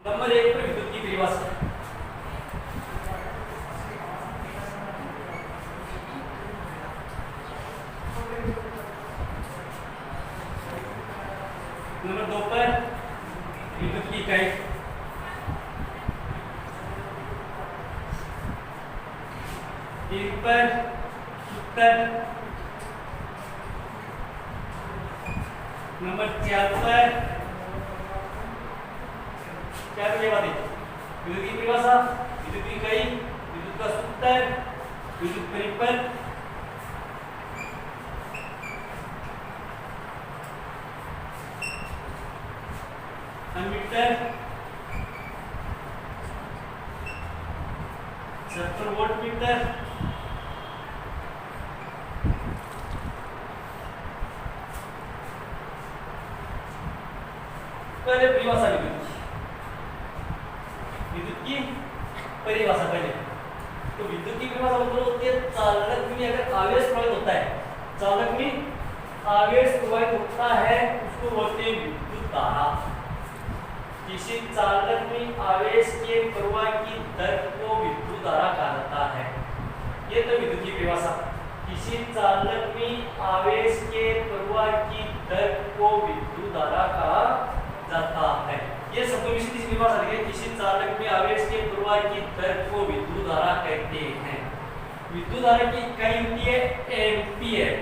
Number 1 पर विद्युत की परिभाषा। नंबर 2 पर विद्युत की इकाई। 3 पर उत्तर। नंबर 4 पर क्या विद्युत की परिभाषा, विद्युत की इकाई, विद्युत का सूत्र, विद्युत परिपथ, एमीटर, 70 वोल्ट मीटर, पहले परिभाषा विद्युत की परिभाषा पहले। तो विद्युत की परिभाषा मतलब होती है चालक में अगर आवेश प्रवाहित होता है, चालक में आवेश प्रवाहित होता है उसको बोलते हैं विद्युत धारा। किसी चालक में आवेश के प्रवाह की दर को विद्युत धारा कहा जाता है। ये तो विद्युत की परिभाषा। किसी चालक में आवेश के प्रवाह की दर को विद्युत धारा कहा जाता है। ये सबको मिश्रित इस परिभाषा है। किसी चालक में आवेश के प्रवाह की दर को विद्युत धारा कहते हैं। विद्युत धारा की इकाई होती है एम्पीयर।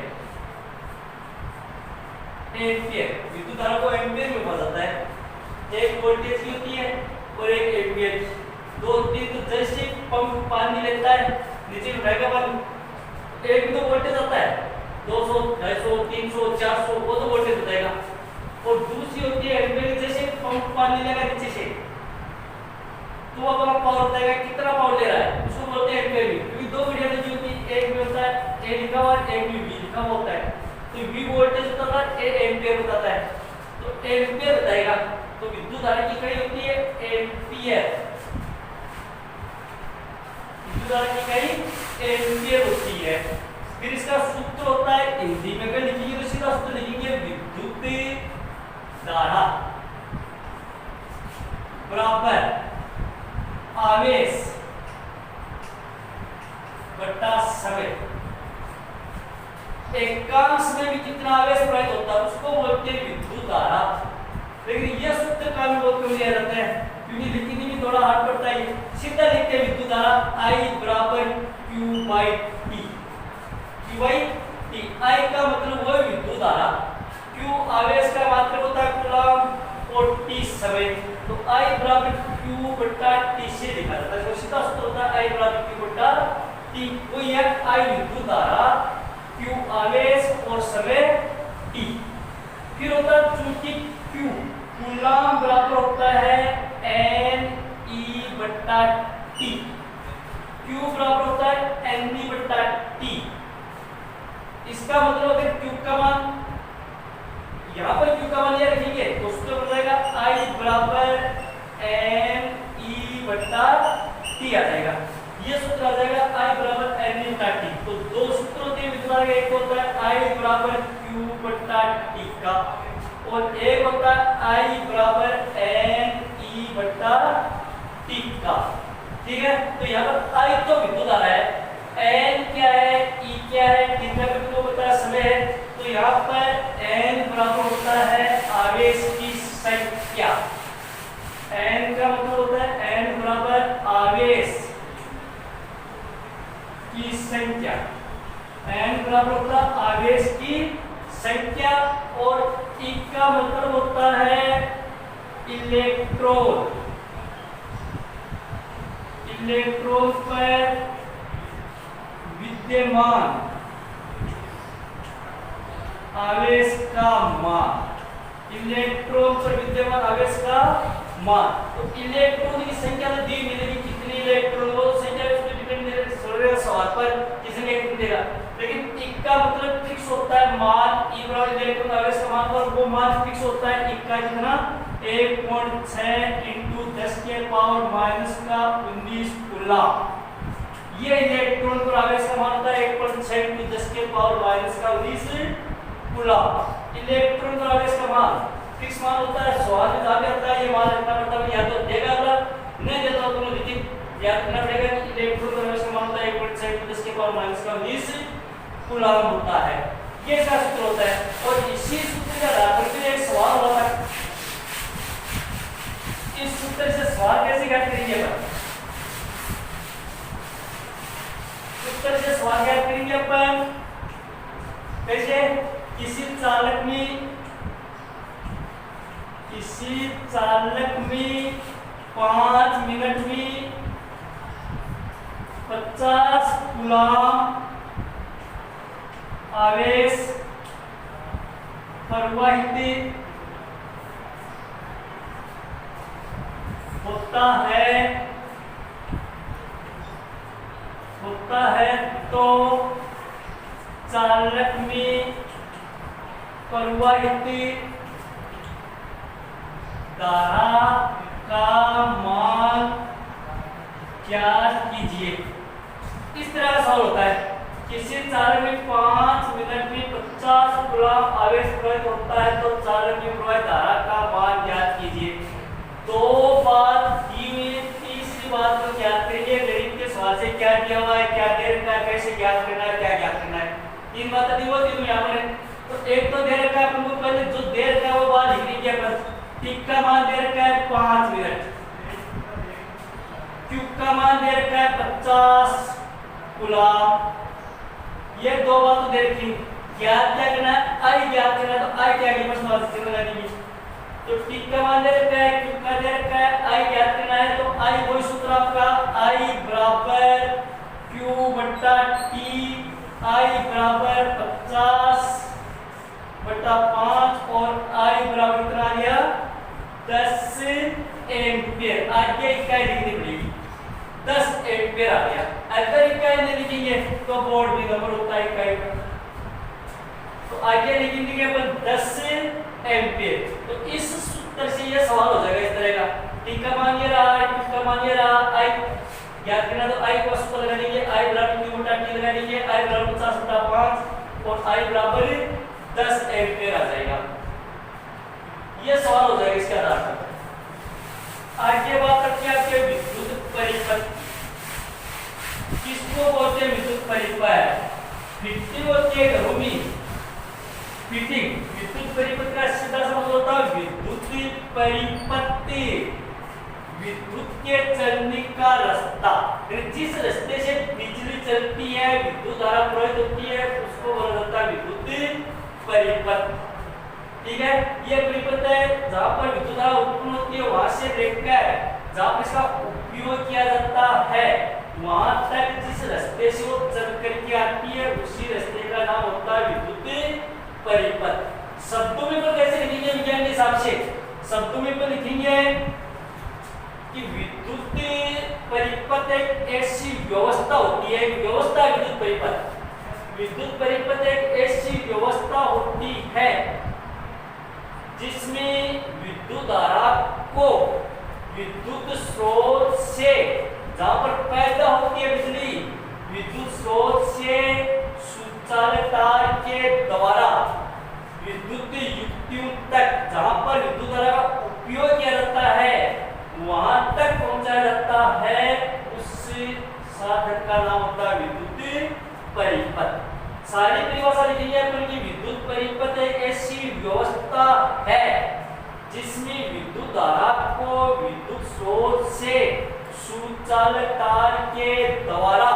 एम्पीयर विद्युत धारा को एम्पीयर में मापा जाता है। एक वोल्टेज की होती है और एक एम्पीयर की। दो तीन तो जैसे पंप पानी लेता है नीचे उठाएगा पानी, एक तो वोल्टेज आता है 200, 250, 300, 400 वो तो वोल्टेज बताएगा। और दूसरी होती है एम्पीयर, जैसे पंप पानी लेगा नीचे से तो वो अपना पावर बताएगा कितना पावर ले रहा है, उसको बोलते हैं एम्पीयर में। क्योंकि दो मीडियम में जो होती है, एक में होता है ए लिखा हुआ है, एक में बी लिखा हुआ होता है। तो बी वोल्टेज बताता है, ए एम्पीयर बताता है, तो एम्पीयर बताएगा। तो विद्युत धारा की इकाई होती है एम्पीयर। विद्युत धारा की इकाई एम्पीयर होती है। फिर इसका सूत्र होता है, हिंदी में अगर लिखेंगे तो सीधा सूत्र लिखेंगे विद्युत धारा बराबर आवेश बटा समय। एकांक समय में कितना आवेश प्रवाहित होता है उसको बोलते हैं विद्युत धारा। लेकिन यह सूत्र का भी बहुत कम लिया जाता है क्योंकि लिखने में थोड़ा हार्ड पड़ता है। सीधा लिखते हैं विद्युत धारा I बराबर Q by T। Q by T, I का मतलब वो विद्युत धारा, Q आवेश का मात्रक होता है कूलम और T समय। तो I बराबर Q बटा T से लिखा जाता है। तो सीधा सूत्र होता है I बराबर Q बटा T। वो यह I विद्युत धारा, Q आवेश और समय T। फिर होता है चूंकि Q कूलम बराबर होता है N E बटा T। Q बराबर होता है N E बटा T। इसका मतलब अगर Q का मान यहाँ पर Q का मान लिया रखेंगे तो सूत्र बन जाएगा I बराबर N E बटा T आ जाएगा। ये सूत्र आ जाएगा I बराबर N E बटा T। तो दो सूत्र होते हैं विद्युत धारा के, एक होता है I बराबर Q बटा T का और एक होता है I बराबर N E बटा T का। ठीक है, तो यहाँ पर I तो विद्युत धारा है, N क्या है, E क्या है, T का भी तो पता है समय है। तो यहाँ पर N बराबर होता है आवेश की संख्या। N का मतलब होता है N बराबर आवेश की संख्या। N बराबर होता है आवेश की संख्या और E का मतलब होता है इलेक्ट्रॉन। इलेक्ट्रॉन पर विद्यमान आवेश का मान। इलेक्ट्रॉन पर विद्यमान आवेश का मान। तो इलेक्ट्रॉन की संख्या तो दी मिलेगी, कितनी इलेक्ट्रॉन वो संख्या उस पर डिपेंड करेगा सवाल पर किसने इलेक्ट्रॉन देगा। लेकिन E का मतलब फिक्स होता है मान, E बराबर इलेक्ट्रॉन आवेश का मान, और वो मान फिक्स होता है E का कितना 1.6 इंटू 10 के पावर माइनस का 19 कूलम। ये इलेक्ट्रॉन पर आवेश का मान होता है 1.6 इंटू 10 के पावर माइनस का 19 कूलम। इलेक्ट्रॉन पर आवेश का मान फिक्स मान होता है, सवाल में जहाँ भी आता है ये मान रखना पड़ता है, या तो देगा अगला, नहीं देता तो तुम्हें लिखित याद करना पड़ेगा कि इलेक्ट्रॉन का रमेश का मान होता है 1.7 × 10⁻⁻⁰ कूलम होता है। ये इसका सूत्र होता है और इसी सूत्र के आधार पर फिर एक सवाल होता है, इस सूत्र से सवाल कैसे ज्ञात करेंगे अपन? सूत्र से सवाल ज्ञात करेंगे अपन कैसे? किसी चालक में 5 मिनट में 50 कूलम आवेश प्रवाहित होता है तो चालक में प्रवाहित धारा का मान ज्ञात कीजिए। इस तरह का सवाल होता है, किसी चालक में 5 मिनट में 50 कूलम आवेश प्रवाहित होता है तो चालक में प्रवाहित धारा का मान ज्ञात कीजिए। दो बात दी हुई, तीसरी बात को ज्ञात करेंगे। गणित के सवाल से क्या दिया हुआ है, क्या दे रखा है, कैसे ज्ञात करना है, क्या ज्ञात करना है, तीन बातें दी हुई थी यहाँ पर। तो एक तो दे रखा है अपन को, पहले जो दे रखा है वो बात लिख लीजिए अपन। टी का मान दे रखा है 5 मिनट, क्यू का मान दे रखा है 50 कूलम, ये दो बात तो दे रखी। ज्ञात क्या करना है? आई ज्ञात करना है, तो आई क्या आगे प्रश्न वाले चिन्ह लगा दीजिए। तो टी का मान दे रखा है, क्यू का दे रखा है, आई ज्ञात करना है, तो आई वही सूत्र आपका आई बराबर क्यू बट्टा टी, आई बराबर 50/5 और आई बराबर कितना आ गया 10 एम्पियर। आगे इकाई लिखनी पड़ेगी, 10 एम्पियर आ गया। अगर इकाई नहीं लिखेंगे तो बोर्ड में नंबर होता है इकाई का, तो आगे लिखेंगे अपन 10 एम्पियर। तो इस सूत्र से ये सवाल हो जाएगा इस तरह का, टी का मान ये रहा, टी का मान ये रहा, आई ज्ञात करना तो आई को सूत्र लगा लीजिए, आई बराबर क्यू बटा टी लगा लीजिए, आई बराबर 50/5 और आई बराबर 10 एम्पियर आ जाएगा। ये सवाल हो जाएगा इसके आधार पर। आगे बात करते हैं आपके विद्युत परिपथ। किसको बोलते हैं विद्युत परिपथ? फिटिंग होती है घरों में, फिटिंग। विद्युत परिपथ का सीधा सा मतलब होता है विद्युत परिपत्ति, विद्युत के चलने का रास्ता। जिस रास्ते से बिजली चलती है, विद्युत धारा प्रवाहित होती है, उसको बोला जाता है विद्युत परिपथ। ठीक है, ये परिपथ है जहां पर विद्युत धारा उत्पन्न होती है, वहां से लेकर जहां पर इसका उपयोग किया जाता है वहां तक जिस रास्ते से वो चल करके आती है उसी रास्ते का नाम होता है विद्युत परिपथ। शब्दों में तो कैसे लिखेंगे विज्ञान के हिसाब से? शब्दों में तो लिखेंगे कि विद्युत परिपथ एक ऐसी व्यवस्था होती है, व्यवस्था है विद्युत परिपथ। विद्युत परिपथ एक ऐसी व्यवस्था होती है जिसमें विद्युत धारा को विद्युत स्रोत से, जहां पर पैदा होती है बिजली, विद्युत स्रोत से सुचालक तार के द्वारा विद्युत युक्तियों तक, जहां पर विद्युत धारा का उपयोग किया जाता है वहां तक पहुंचाया जाता है, उस साधन का नाम होता है विद्युत परिपथ। सारी परिभाषा लिखी है अपन की विद्युत परिपथ एक ऐसी व्यवस्था है जिसमें विद्युत धारा को विद्युत स्रोत से सुचालक तार के द्वारा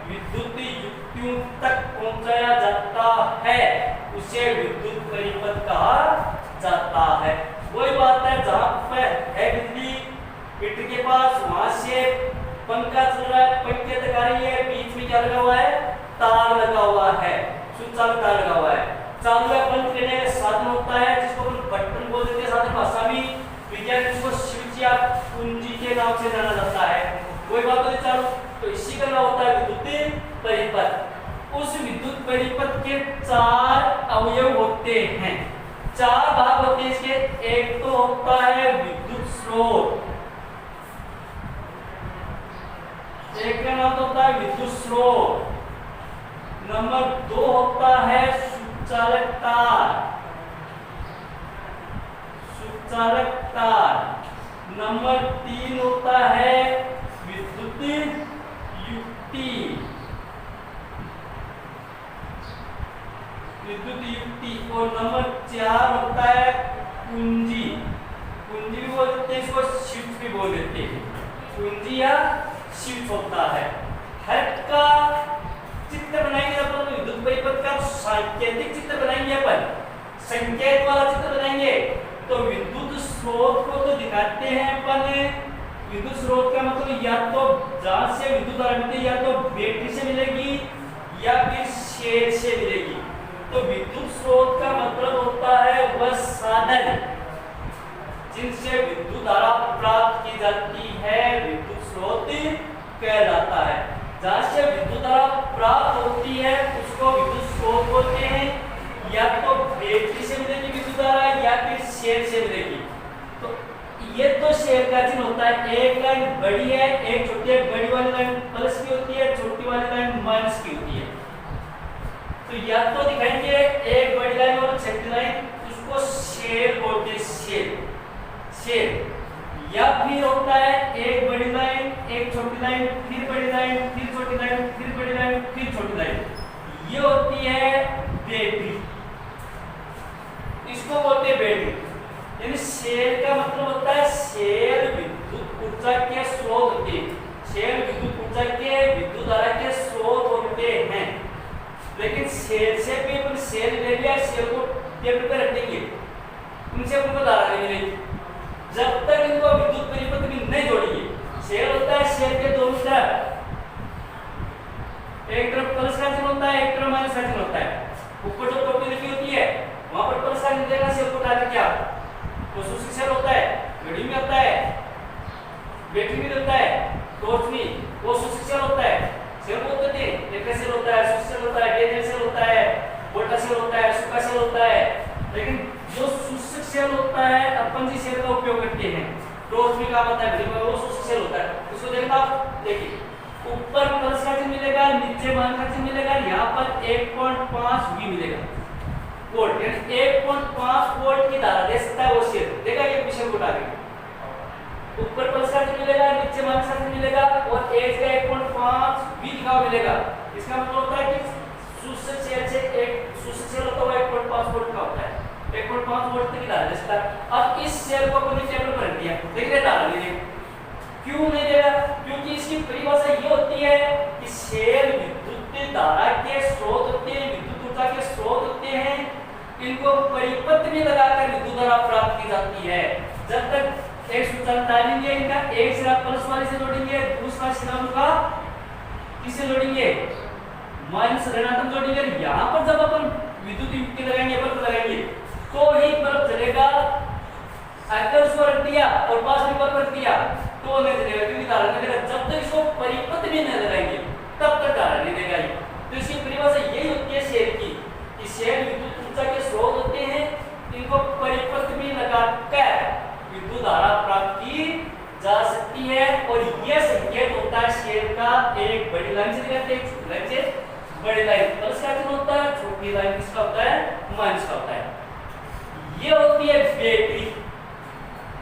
विद्युत युक्तियों तक पहुंचाया जाता है, उसे विद्युत परिपथ कहा जाता है। वही बात है जहां पर है बिजली मीटर के पास, वहां से पंखा चल रहा है, पंखे तक आ रही है, बीच में क्या लगा हुआ है? तार लगा हुआ है, सुचालक तार लगा हुआ है। चालू या बंद करने का साधन होता है जिसको हम बटन बोल देते हैं, साधन भाषा में विज्ञान जिसको स्विच या कुंजी के नाम से जाना जाता है। कोई बात नहीं चालू, तो इसी का नाम होता है विद्युत परिपथ। उस विद्युत परिपथ के 4 अवयव होते हैं, 4 भाग होते हैं इसके। एक तो होता है विद्युत स्रोत, एक का नाम होता है विद्युत स्रोत। नंबर 2 होता है सुचालक तार, सुचालक तार। नंबर 3 होता है विद्युत युक्ति। विद्युत युक्ति। और नंबर 4 होता है कुंजी। कुंजी भी बोलते हैं, इसको स्विच भी बोल देते हैं। कुंजी या स्विच होता है। हट का चित्र बनाएंगे अपन, विद्युत परिपथ का सांकेतिक चित्र बनाएंगे अपन, संकेत वाला चित्र बनाएंगे। तो विद्युत स्रोत को तो दिखाते हैं अपन। विद्युत स्रोत का मतलब या तो जहां से विद्युत धारा मिलती है या तो बैटरी से मिलेगी या फिर शेल से मिलेगी। तो विद्युत स्रोत का मतलब होता है वह साधन जिनसे विद्युत धारा प्राप्त की जाती है, विद्युत स्रोत कहलाता है। जहां से विद्युत धारा प्राप्त होती है उसको विद्युत स्रोत बोलते हैं। या तो बैटरी से मिलेगी विद्युत धारा या फिर शेल से मिलेगी। तो ये तो शेल का चिन्ह होता है। एक लाइन बड़ी है, एक छोटी है। बड़ी वाली लाइन प्लस की होती है, छोटी वाली लाइन माइनस की होती है। तो या तो दिखाएंगे एक बड़ी लाइन और छोटी लाइन, उसको शेल बोलते हैं, शेल। या फिर होता है एक बड़ी लाइन, एक छोटी लाइन, फिर बड़ी लाइन, फिर छोटी लाइन, फिर बड़ी लाइन, फिर छोटी लाइन। ये होती है बैटरी, इसको बोलते हैं बैटरी। यानी शेल का मतलब होता है शेल विद्युत ऊर्जा के स्रोत होते हैं। शेल विद्युत ऊर्जा के विद्युत धारा के स्रोत होते हैं। लेकिन शेल से भी अपन शेल ले लिया, शेल को टेबल पर रख देंगे, उनसे हमको धारा नहीं मिलेगी जब तक इनको विद्युत परिपथ में नहीं जोड़ेंगे। शेल होता है, शेल के दोनों तरफ एक तरफ प्लस का चिन्ह होता है, एक तरफ माइनस का चिन्ह होता है। ऊपर जो टोपी लिखी होती है वहां पर प्लस का चिन्ह देगा, शेल को डाल क्या तो सूचक शेल होता है। घड़ी में होता है, बैटरी में होता है, टॉर्च में वो सूचक शेल होता है। शेल बोलते थे, इलेक्ट्रिक शेल होता है, सूचक शेल होता है, डेंजर शेल होता है, वोल्टा शेल होता है, सुका शेल होता है। लेकिन जो सूचक शेल होता है अपन जी शेल का उपयोग करते हैं, टॉर्च में काम आता है, घड़ी में वो सूचक शेल होता है। उसको देखना आप देखिए, ऊपर प्लस का चिन्ह मिलेगा, नीचे माइनस का चिन्ह मिलेगा, यहाँ पर 1.5 V मिलेगा वोल्ट। यानी 1.5 वोल्ट की धारा दे सकता है वो शेल। देखा ये विषय को डालेंगे, ऊपर प्लस का चिन्ह मिलेगा, नीचे माइनस का चिन्ह मिलेगा और एक जगह 1.5 V लिखा हुआ मिलेगा। इसका मतलब होता है कि सूचक शेल से एक सूचक शेल होता है 1.5 वोल्ट का होता है। 1.5 वोल्ट तक की धारा दे सकता है। अब इस शेल को अपन टेबल पर रख दिया, देखिए धारा नहीं देगा। क्यों नहीं देगा? क्योंकि इसकी परिभाषा ये होती है कि शेल विद्युत धारा के स्रोत होते हैं, विद्युत ऊर्जा के स्रोत होते हैं। इनको परिपथ में लगाकर विद्युत धारा प्राप्त की जाती है। जब तक एक सूचक डालेंगे, इनका एक सिरा प्लस वाले से जोड़ेंगे, दूसरा सिरा उनका किससे जोड़ेंगे, माइनस ऋणात्मक जोड़ेंगे। यहाँ पर जब अपन विद्युत युक्ति लगाएंगे, बल्ब लगाएंगे तो ही बल्ब जलेगा। अगर उसको रख दिया और पास में बल्ब रख दिया तो नहीं जलेगा, क्योंकि धारा नहीं देगा। जब तक इसको परिपथ में नहीं लगाएंगे तब तक धारा नहीं देगा। तो इसकी परिभाषा यही होती है शेल की, कि शेल विद्युत ऊर्जा के स्रोत होते हैं, इनको परिपथ में लगाकर विद्युत धारा प्राप्त की जा सकती है। और यह संकेत होता है शेल का, एक बड़ी लाइन से दिखाते हैं, एक छोटी लाइन से। बड़ी लाइन प्लस का चिन्ह होता है, छोटी लाइन किसका होता है, माइनस का होता है। ये होती है बैटरी।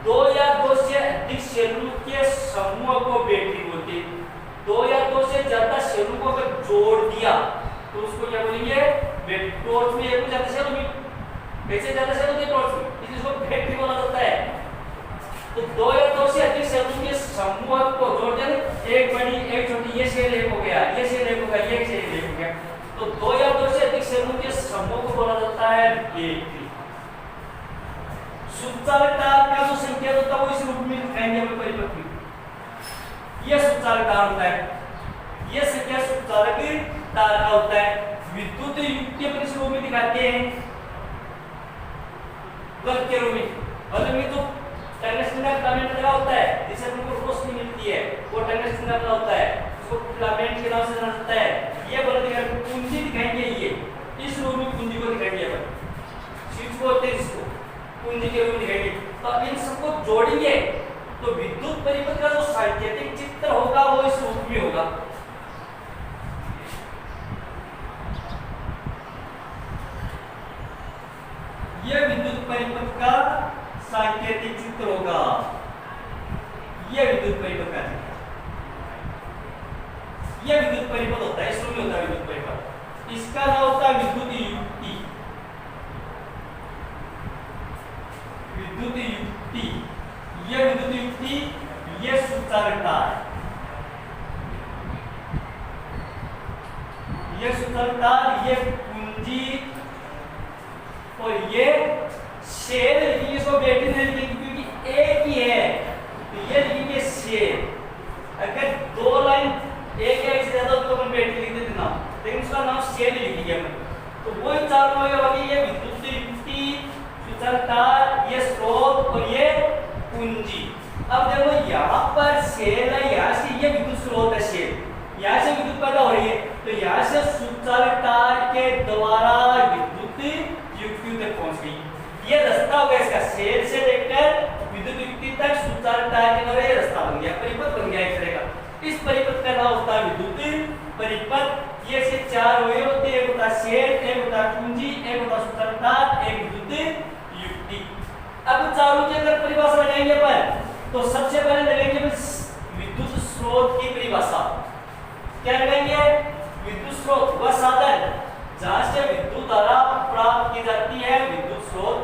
दो या दो से अधिक शेलों के समूह को बैटरी बोलते हैं। दो या दो से ज्यादा शेलों को अगर जोड़ दिया तो उसको क्या बोलेंगे, बैटरी। टॉर्च में एक ज्यादा शेल होगी, एक से ज्यादा शेल होती है टॉर्च में, इसलिए इसको बैटरी बोला जाता है। तो दो या दो से अधिक शेलों के समूह को जोड़ दें, एक बड़ी एक छोटी, ये शेल एक हो गया, ये शेल एक हो गया, ये शेल एक हो गया। तो दो या दो से अधिक शेलों के समूह को बोला जाता है बैटरी। सुचालक तार का जो संकेत होता है वो इस रूप में दिखाएंगे हम परिपथ में। यह सुचालक तार होता है, यह संकेत सुचालक तार का होता है। विद्युत युक्ति पर इस रूप में दिखाते हैं, बल्ब के रूप में। बल्ब में तो टंगस्टन का फिलामेंट लगा होता है जिससे हमको रोशनी मिलती है, वो टंगस्टन का बना होता है, उसको फिलामेंट के नाम से जाना जाता है। ये बल्ब दिखाएंगे, कुंजी दिखाएंगे, ये इस रूप में कुंजी को दिखाएंगे अपन, स्विच बोलते हैं इसको, कुंजी के रूप में दिखाएंगे। तो अब इन सबको जोड़ेंगे तो विद्युत परिपथ का जो सांकेतिक चित्र होगा वो इस रूप में होगा। यह विद्युत परिपथ का सांकेतिक चित्र होगा। ये विद्युत परिपथ का चित्र, ये विद्युत परिपथ होता है, इसमें होता है विद्युत परिपथ। इसका नाम होता है विद्युत युक्ति। विद्युत युक्ति, ये विद्युत युक्ति, ये सुचालकता है, ये सुचालकता, ये कुंजी और ये शेल। इसको बेटी ने लिखी क्योंकि एक ही है, तो ये लिखेंगे शेल। अगर दो लाइन एक या एक से ज्यादा तो अपन बेटी लिख देते ना, लेकिन उसका नाम शेल लिख दिया हमने। तो वही चारों होगा, ये विद्युत युक्ति, सुचालकता, ये स्रोत और ये कुंजी। अब देखो यहाँ पर शेल है, यहाँ से ये विद्युत स्रोत है शेल, यहाँ से विद्युत पैदा हो रही है, तो यहाँ से सुचालकता के द्वारा विद्युत युक्ति तक पहुंच गई। ये रास्ता हो गया इसका, शेल से लेकर विद्युत युक्ति तक सुचालकता के द्वारा ये रास्ता बन गया, परिपथ बन गया एक तरह का। इस परिपथ का नाम होता है विद्युत परिपथ। ये से चार हुए होते हैं, एक होता है शेल, एक होता है कुंजी, एक होता है सुचालकता, एक विद्युत युक्ति। अब चारों की अगर परिभाषा लगाएंगे अपन, तो सबसे पहले लगाएंगे विद्युत स्रोत की परिभाषा। क्या लगाएंगे? विद्युत स्रोत वह साधन जहां से विद्युत धारा प्राप्त की जाती है, विद्युत स्रोत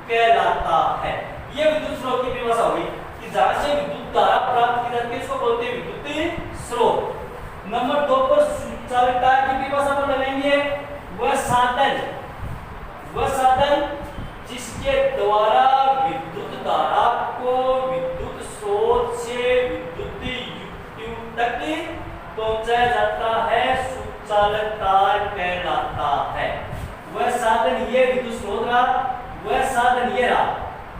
कहलाता है। ये विद्युत स्रोत की परिभाषा होगी कि जहां से विद्युत धारा प्राप्त की जाती है, इसको बोलते हैं विद्युत स्रोत। नंबर 2 पर सुचालकता की परिभाषा पर लगाएंगे वह साधन जिसके द्वारा विद्युत धारा को विद्युत स्रोत से विद्युत युक्ति तक पहुंचाया जाता है, सुचालकता कहलाता है। वह साधन ये विद्युत स्रोत रहा, वह साधन ये रहा,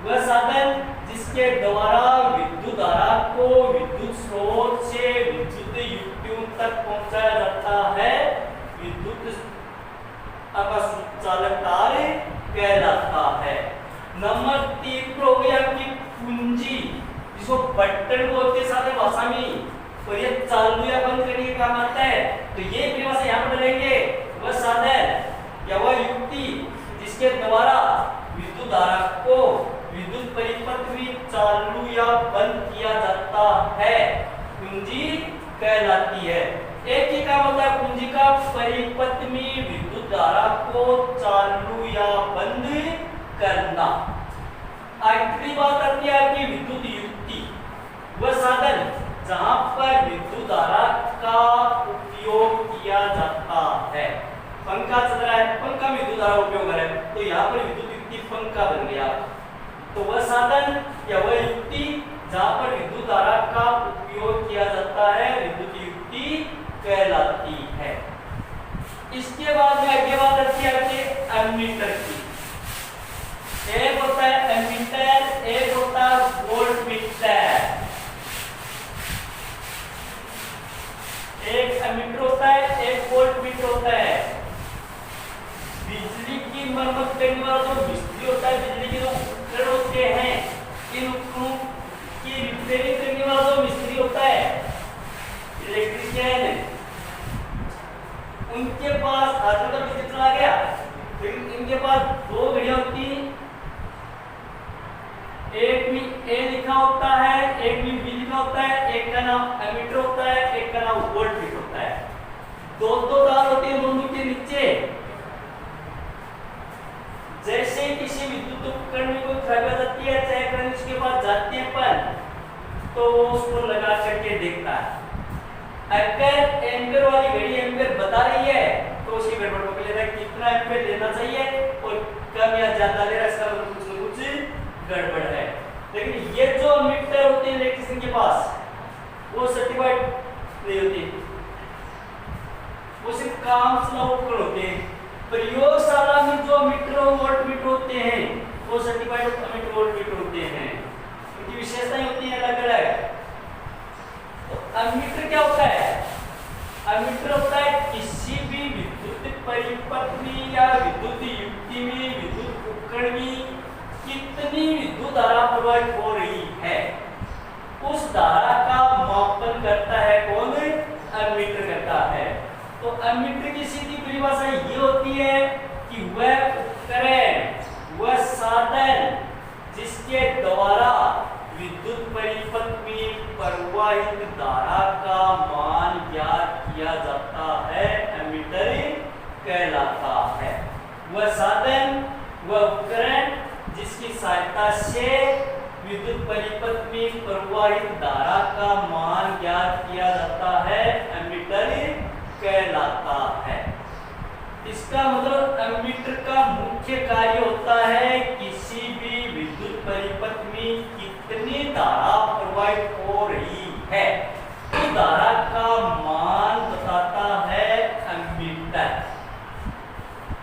वह साधन जिसके द्वारा विद्युत धारा को विद्युत स्रोत से विद्युत युक्तियों तक पहुंचाया जाता है, विद्युत सुचालकता कहलाता है। नंबर 3 पर हो गई आपकी कुंजी, जिसको बटन बोलते हैं साधारण भाषा में, और ये चालू या बंद करने का काम आता है। तो ये परिभाषा यहाँ पर डालेंगे, वह साधन या वह युक्ति जिसके द्वारा विद्युत धारा को विद्युत परिपथ में चालू या बंद किया जाता है, कुंजी कहलाती है। एक ही काम होता है कुंजी का, परिपथ में विद्युत धारा को चालू या बंद करना। आखिरी बात आती है आपकी विद्युत युक्ति, वह साधन जहां पर विद्युत धारा का उपयोग किया जाता है। पंखा चल रहा है, पंखा में विद्युत धारा उपयोग है, तो यहाँ पर विद्युत युक्ति पंखा बन गया। तो वह साधन या वह युक्ति जहां पर विद्युत धारा का उपयोग किया जाता है, विद्युत युक्ति कहलाती है। इसके बाद में आगे बात आती है एमीटर की। एक होता है एमीटर, एक होता है वोल्टमीटर। एक एमीटर होता है, एक वोल्टमीटर होता है। बिजली की मरम्मत करने वाला जो मिस्त्री होता है, बिजली के जो उपकरण होते हैं, इन उपकरणों की रिपेयरिंग करने वाला जो मिस्त्री होता है, इलेक्ट्रिशियन, उनके पास आजकल तो बिजली चला गया, लेकिन इनके पास 2 घड़ियां होती हैं, एक में ए लिखा होता है, एक में बी लिखा होता है, एक का नाम एमीटर होता है, एक का नाम वोल्टमीटर होता है। दो तार होते हैं दोनों के नीचे। जैसे किसी विद्युत उपकरण में कोई खराबी आ जाती है, चाहे करंट उसके पास जाती है पर, तो उसको लगा करके देखता है। अगर एम्पीयर वाली घड़ी एम्पीयर बता रही है, तो उसकी गड़बड़ पकड़ लेता है, कितना एम्पीयर लेना चाहिए और कम या ज्यादा ले रहा है, इसका मतलब कुछ न कुछ गड़बड़ है। लेकिन ये जो मीटर होते हैं इलेक्ट्रिशियन के पास, वो सर्टिफाइड नहीं होते, वो सिर्फ काम चलाऊ उपकरण होते हैं। प्रयोगशाला में जो मीटर और वोल्टमीटर होते हैं, वो सर्टिफाइड मीटर वोल्टमीटर होते हैं, उनकी विशेषताएं होती हैं अलग अलग। तो एमीटर क्या होता है? एमीटर होता है किसी भी विद्युत परिपथ में या विद्युत युक्ति में, विद्युत उपकरण में कितनी विद्युत धारा प्रवाहित हो रही है, उस धारा का मापन करता है कौन? एमीटर करता है। तो एमीटर की सीधी परिभाषा ये होती है कि वह उपकरण, वह साधन जिसके द्वारा विद्युत परिपथ में प्रवाहित धारा का मान ज्ञात किया जाता है एमीटर कहलाता है। वह साधन, वह उपकरण जिसकी सहायता से विद्युत परिपथ में प्रवाहित धारा का मान ज्ञात किया जाता है एमीटर कहलाता है। इसका मतलब एमीटर का मुख्य कार्य होता है किसी भी विद्युत परिपथ में कितनी धारा प्रवाहित हो रही है तो धारा का मान बताता है एमीटर।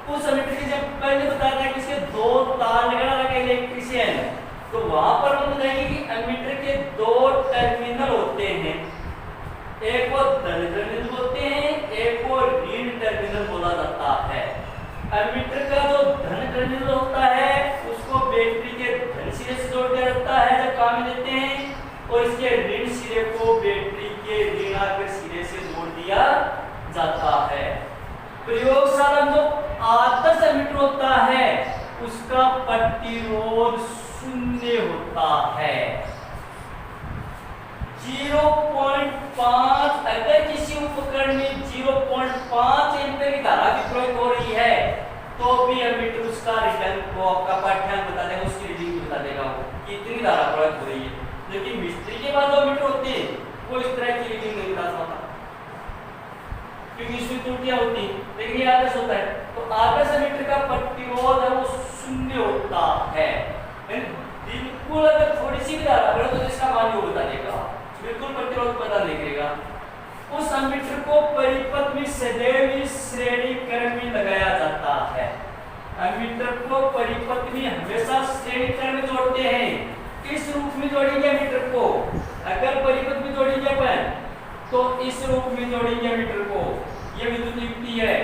उस एमीटर की जब पहले बताया था कि इसके दो तार लगाना लगे इलेक्ट्रिशियन, तो वहां पर हम बताएंगे कि एमीटर के दो टर्मिनल होते हैं, एक को धन टर्मिनल बोलते हैं, एक को ऋण टर्मिनल बोला जाता है। एमीटर का जो धन टर्मिनल होता है उसको बैटरी के धन सिरे से जोड़ दिया जाता है जब काम में लेते हैं, और इसके ऋण सिरे को बैटरी के ऋणात्मक सिरे से जोड़ दिया जाता है। प्रयोगशाला में जो आदर्श एमीटर होता है उसका प्रतिरोध शून्य होता है, 0.5। अगर किसी उपकरण में 0.5 एम्पीयर की धारा भी प्रयोग हो रही है तो भी एमीटर उसका रिटर्न को आपका पाठ्यांक बता देगा, उसकी रीडिंग बता देगा कि इतनी धारा प्रयोग हो रही है। लेकिन मिस्त्री के पास जो मीटर होते हैं वो इस तरह की रीडिंग नहीं बता सकता क्योंकि इसमें त्रुटियां होती हैं, लेकिन ये आदर्श होता है। तो आदर्श एमीटर का प्रतिरोध है वो शून्य होता है, बिल्कुल अगर थोड़ी सी भी धारा बढ़े तो इसका मान वो बता देगा, बिल्कुल प्रतिरोध पता नहीं करेगा। उस एमीटर को परिपथ में सदैव श्रेणी क्रम में लगाया जाता है। एमीटर को परिपथ में हमेशा श्रेणी क्रम में जोड़ते हैं। किस रूप में जोड़ेंगे एमीटर को? अगर परिपथ में जोड़ेंगे अपन तो इस रूप में जोड़ेंगे एमीटर को, ये विद्युत युक्ति है।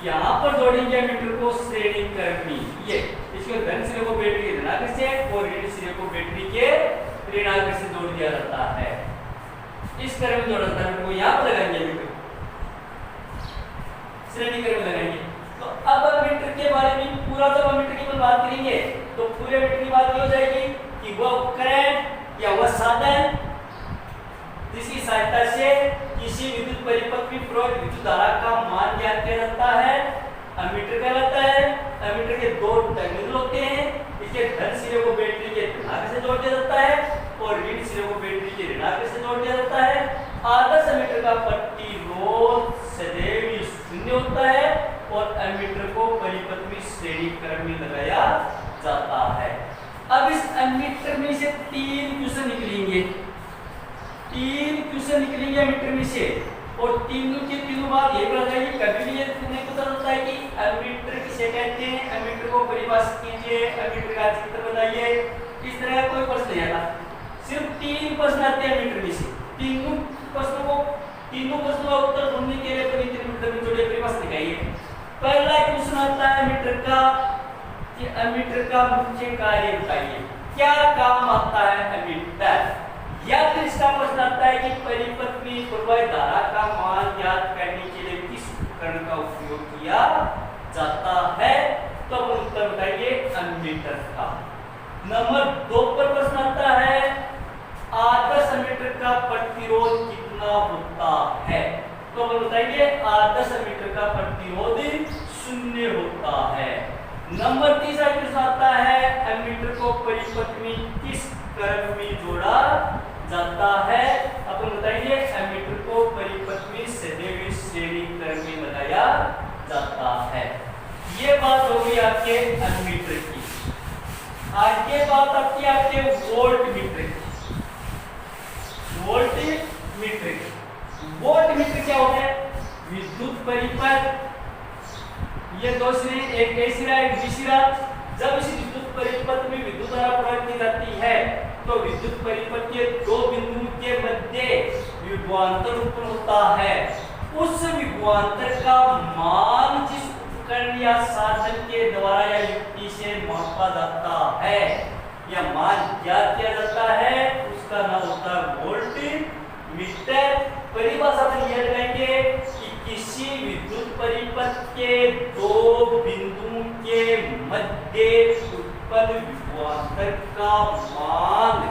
यहाँ पर जोड़ेंगे एमीटर को श्रेणी क्रम में, ये इसके धन सिरे को बैटरी के धनात्मक से और ऋण सिरे को बैटरी के ऋणात्मक से जोड़ दिया जाता है। इस तरह में जोड़ा जाता है, यहाँ पर लगाएंगे एमीटर, श्रेणी क्रम में लगाएंगे। तो अब एमीटर के बारे में पूरा जब एमीटर की बात करेंगे तो पूरे एमीटर की बात हो जाएगी कि वह उपकरण या वह साधन जिसकी सहायता से किसी विद्युत परिपथ में प्रवाहित विद्युत धारा का मान ज्ञात किया जाता है एमीटर कहलाता है। एमीटर के दो टर्मिनल होते हैं, इसके धन सिरे को बैटरी के धनात्मक से जोड़ दिया जाता है और ऋण सिरे को बैटरी के ऋणात्मक से जोड़ दिया जाता है। आदर्श एमीटर का प्रतिरोध सदैव शून्य होता है और एमीटर को परिपथ में श्रेणी क्रम में लगाया जाता है। अब इस एमीटर में से तीन क्वेश्चन निकलेंगे, तीन क्वेश्चन निकलेंगे एमीटर में से, और तीनों के तीनों बात ये बताइए कभी भी ये नहीं पता चलता है कि एमीटर किसे कहते हैं, एमीटर को परिभाषित कीजिए, एमीटर का चित्र बताइए, इस तरह का कोई प्रश्न नहीं आता। सिर्फ तीन प्रश्न आते हैं एमीटर में से। तीनों प्रश्नों का उत्तर ढूंढने के लिए एमीटर में जोड़िए, परिभाषा दिखाइए। पहला क्वेश्चन आता है एमीटर का कि एमीटर का मुख्य कार्य बताइए, क्या काम आता है एमीटर। या फिर इसका प्रश्न आता है कि परिपथ में प्रवाहित धारा का मान ज्ञात करने के लिए किस उपकरण का उपयोग किया जाता है, तो अब उत्तर बताइए एमीटर का। नंबर 2 पर प्रश्न आता है आदर्श एमीटर का प्रतिरोध कितना होता है, तो अब बताइए आदर्श एमीटर का प्रतिरोध 0 होता है। नंबर 3 प्रश्न आता है एमीटर को परिपथ में किस क्रम में जोड़ा जाता है, अपन बताइए एमीटर को परिपथ में सदैव श्रेणी क्रम में लगाया जाता है। ये बात हो गई आपके एमीटर की। आगे बात आपकी आपके वोल्ट मीटर की। वोल्ट मीटर क्या होता है? विद्युत परिपथ, ये दो सिरे, एक ए सिरा एक बी सिरा, जब इस विद्युत परिपथ में विद्युत धारा प्रवाहित की जाती है तो विद्युत परिपथ के दो बिंदुओं के मध्य विभवांतर उत्पन्न होता है। उस विभवांतर का मान जिस उपकरण या साधन के द्वारा या युक्ति से मापा जाता है या मान ज्ञात किया जाता है उसका नाम होता है वोल्ट मीटर। परिभाषा में यह लगाएंगे कि किसी विद्युत परिपथ के दो बिंदुओं के मध्य उत्पन्न विभवांतर का मान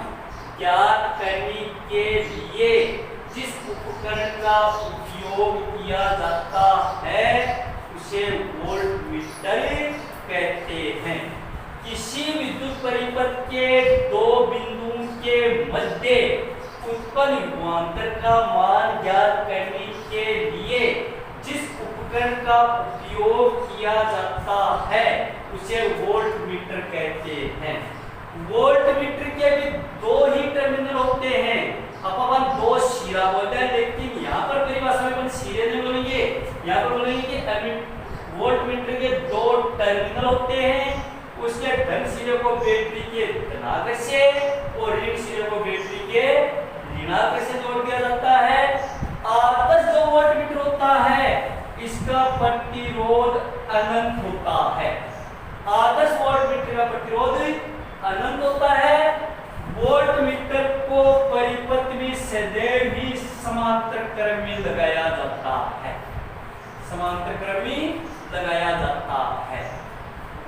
ज्ञात करने के लिए जिस उपकरण का उपयोग किया जाता है उसे वोल्टमीटर कहते हैं। किसी विद्युत परिपथ के दो बिंदुओं के मध्य उत्पन्न विभवांतर का मान ज्ञात करने के लिए जिस उपकरण का उपयोग किया जाता है उसे वोल्टमीटर कहते हैं। वोल्टमीटर के भी दो ही टर्मिनल होते हैं। अब अपन दो सिरा बोलते हैं, लेकिन यहाँ पर परिभाषा में अपन सिरे नहीं बोलेंगे, यहाँ पर बोलेंगे कि वोल्टमीटर के दो टर्मिनल होते हैं। उसके धन सिरे को बैटरी के धनात्मक से और ऋण सिरे को बैटरी के ऋणात्मक से जोड़ दिया जाता है। आदर्श जो वोल्टमीटर होता है इसका प्रतिरोध अनंत होता है। आदर्श वोल्टमीटर का प्रतिरोध अनंत होता है। वोल्टमीटर को परिपथ में सदैव ही समांतर क्रम में लगाया जाता है, समांतर क्रम में लगाया जाता है।